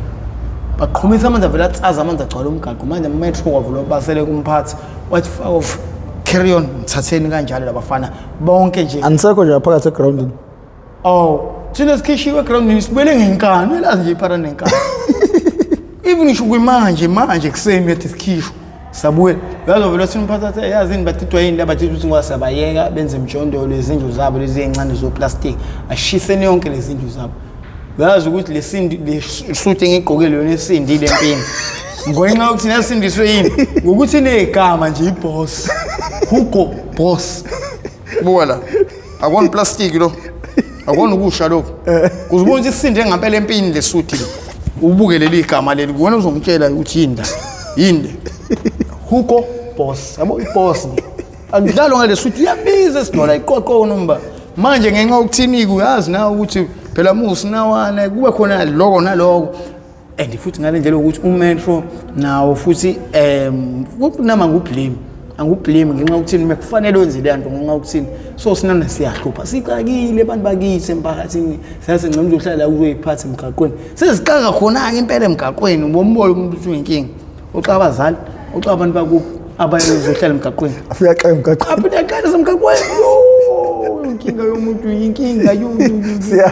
baqhumisa amanzi avela atsaza amanzi agcwala umgaqo manje metro kwavula basele kumphathi wathi faka carry on mthatheni kanjalo labafana bonke nje anisekho nje phakathi egroundini thina sikhishiwe egroundini sibele ngenkani elazi nje iphara nenkani even isho kwemanje kuseni yathi sikhishwa sabuye yazovela simphatha yazini bathithwa yini labathi ukuthi ngwasabayeka benze imjondolo izindlu zabo lezi ezincane zoplastic ashiseni yonke lezi zindlu zabo yazi ukuthi lesindi lesuthi engigqokile yona esindile empini ngoyinqa ukuthi nasindiswe yini ngokuthi negama nje iboss Hugo boss buwala akona plastic lo akona ukusha lokho kuzibona ukuthi isinde ngempela empini lesuthi ubuke leli igama leli kuwona uzongitshela ukuthi yinde Hugo boss yabo iboss akudlalo ngalesuthi iyabiza esidola iqoqo nomba manje ngenxa ukuthini kuyazi na ukuthi phela musi nawana kube khona lokho naloko and futhi ngale ndlela ukuthi umetro nawo futhi kunama ngublame angublame ngenxa ukuthini mekufanele wenze le nto ngenxa ukuthini so sinana siyahlupha siqakile abantu bakithi emphakathini siyasengcema uzohlala la uzoyiphatha emgaqweni sezikaka khona ke impela emgaqweni ubombolo umuntu uyinkinga uxa abazali uxa abantu baku abayozohlala emgaqweni afika xa emgaqweni aphinda aqala semgaqweni inkinga yomuntu inkinga siya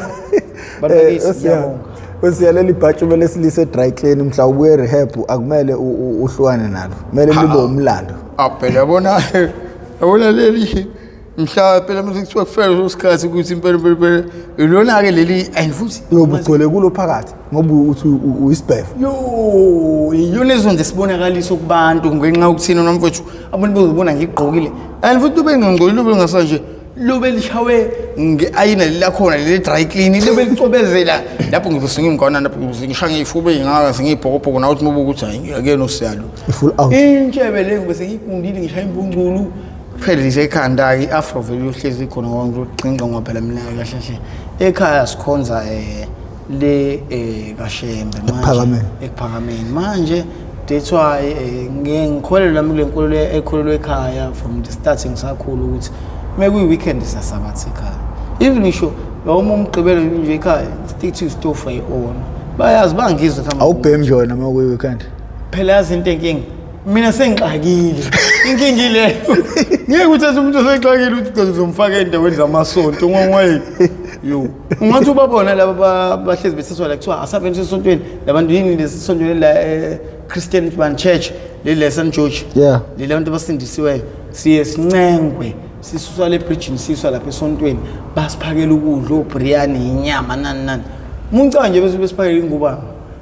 Usiyaleli ibhatshu bele silise dry clean mhla ubuye rehab akumele uhlwane nalo kumele libe umlando phela yabona leli mhla phela mase kuthiwa kufela sosikhathi ukuthi impela ilona ke leli and futhi uyobugcole kulo phakathi ngoba uthi uyisibhef yona izonde sibonakaliso kubantu ngenxa ukuthina nomfowethu abantu bezobona ngigqokile and futhi ube ngingcolile ube ngasanje lobe lishawe ngeayina lakhona le dry clean lobe licobezela lapho ngibusinga imgona lapho ngishaya ngifube ngaka singibhokobhoko na uthi ukuthi hayi akena usiyalo full out intshebe le ngibe sengikundile ngishaya imbungulu phela nje ekhanda iAfro Valley yohlezi khona ngokuqinqa ngoba phela mina kahle ekhaya sikhonza le kaShembe manje ekuphakameni manje that's why ngikholelwa nami kule nkolo ekholelwa ekhaya from the starting ngisakhulu ukuthi maybe weekend sisasabatha ekhaya even ngisho noma umgqibelo nje ekhaya stick to stuff I own bayazi bangizwe kama awubhemi njona uma kuyi weekend phela yazi into enkinga mina sengixakile inkinga ile ngeke uthathe umuntu osexakile uthi ngizomfaka endaweni zamasonto ngongwayini yo ungathi ubabona laba bahlezi besizwa la kuthiwa asabenze esontweni labantu yini lesontweni la Christian Church le St George yeah le bantu basindisiwe siye sincengwe sisuswa le bridge siswa lapha esontweni basiphakela ukudla obriyani inyama nani umuntu nje bese besiphakela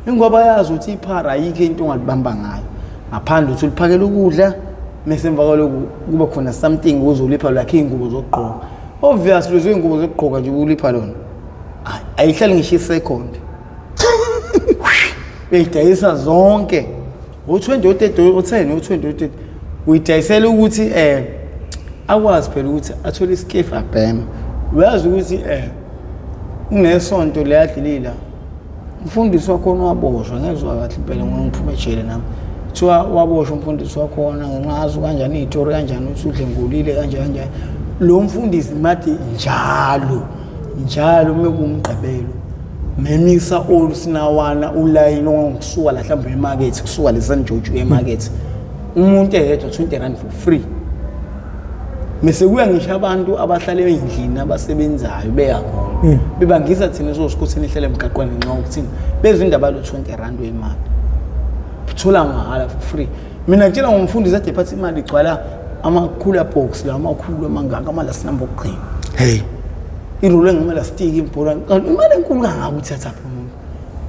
ingubaba yazi ukuthi iphara ayikho into ongalibamba ngayo ngaphandle uthi uliphakela ukudla mesemva kwaloku kuba khona something uzolipha lakhe ingubo zokugqoka obviously lezo ingubo zokugqoka nje ulipha lona ayihlali ngisho second beyidayisa zonke u20 u10 uyidayisela ukuthi akwazi phela ukuthi athole iskiff abhema uyazi ukuthi unesonto leyadlilila umfundisi wakho waboshwa ngezwe kahle impela ngiphume ejele nami kuthiwa waboshwa umfundisi wakho ngenqazi kanjani izitori kanjani uthi udle ngolile kanjani lo mfundisi mathi njalo mekumgqibelo memisa olusinawana ulayini ongakusuka la mhlawumbe emarket kusuka le St George emarket umuntu eyedwa 20 rand for free mase kuya ngisho abantu abahlale endlini abasebenzayo beyakhona bebangisa thina sosikhuthini ihlele emgaqweni nxa ukuthini bezwe indaba lo 20 rand wemali uthola mahala for free mina ngitshela ngomfundisi ade phathi imali igcwala amakhula box la amakhulu amangaka amala sinamba oqhina hey irule ngimela stick impora imali enkulu kangaka uthatha lapha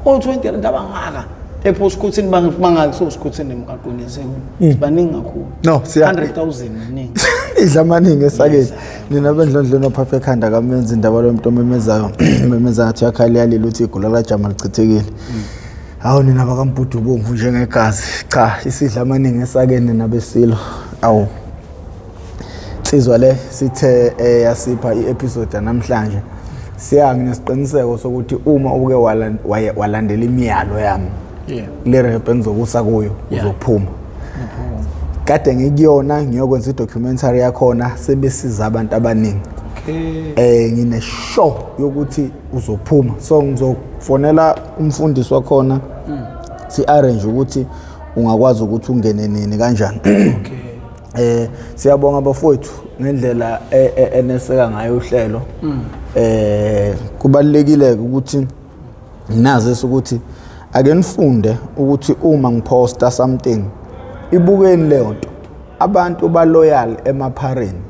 umuntu o 20 rand abangaka ephosikuthini bangaka sosikhuthini emgaqweni sebaningi kakhulu no siya 100,000 maningi idla amaningi esakeni nina bendlondleno phapha ekhanda kamenza indaba lo muntu omemezayo memeza athi yakhali yalile uthi igula la jama lichithekile awu nina bakampudu bomvu njengegazi cha isidla amaningi esakeni nabesilo awu sizwa le sithe yasipha iepisode namhlanje siyangi nesiqiniseko sokuthi uma uke walandela imiyalo yami le rap enzokusa kuyo uzophuma kade ngikuyona ngiyokwenza idocumentary yakhona sebesiza abantu abaningi ngine show yokuthi uzophuma so ngizofonela umfundisi wakhona si arrange ukuthi ungakwazi ukuthi ungene nini kanjani siyabonga abafowethu ngendlela eneseka ngayo uhlelo kubalekile ukuthi nazi ukuthi ake nifunde ukuthi uma ngiposta something ibukeni leyo nto abantu ba loyal emaphareni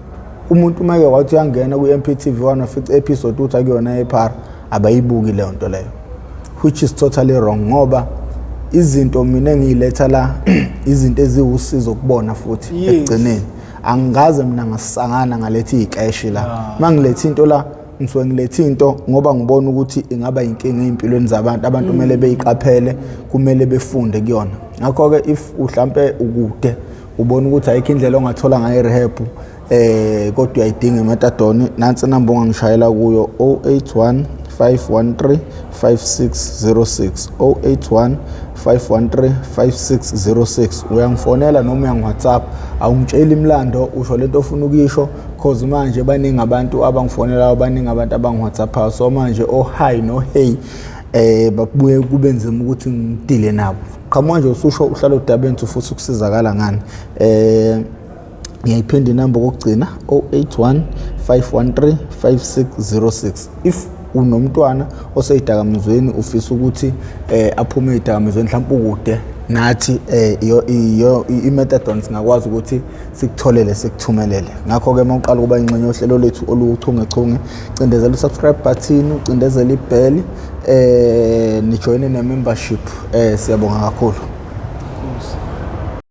umuntu make wathi uyangena ku MPTV wanafica episode uthi akuyona ephara abayibuki leyo nto leyo which is totally wrong ngoba izinto mina engiyiletha la izinto eziwusizo kubona futhi egcineni angaze mina ngasangana ngalethi ikeshi la mangilethe into la ngisuke ngilethe into ngoba ngibona ukuthi ingaba inkinga empilweni zabantu abantu kumele beyiqaphele kumele befunde kuyona ngakho ke if uhlampe ukude ubona ukuthi ayikho indlela ongathola ngayo rehab kodwa uyayidinga eMatadoni nansi number ongangishayela kuyo 081 513 5606 081 513 5606 uyangifonela noma uyangi-WhatsApp awungitsheli imlando usho lento ofuna ukuyisho cause manje baningi abantu abangifonelayo baningi abantu abangi-WhatsApp so manje hi no hey babuye kube nzima ukuthi ngidile nabo qhamuka nje ususho uhlala udabeni futhi ukusizakala ngani ngiyayiphinda inamba kokugcina 081 513 5606 if unomntwana oseyidakamizweni ufisa ukuthi aphume eyidakamizweni mhlawumbe ukude nathi iMetadone singakwazi ukuthi sikutholele sikuthumelele ngakho ke mawuqala kuba ingxenye yohlelo lethu oluchungechunge cindezela usubscribe button ucindezela ibell nijoine nemembership siyabonga kakhulu.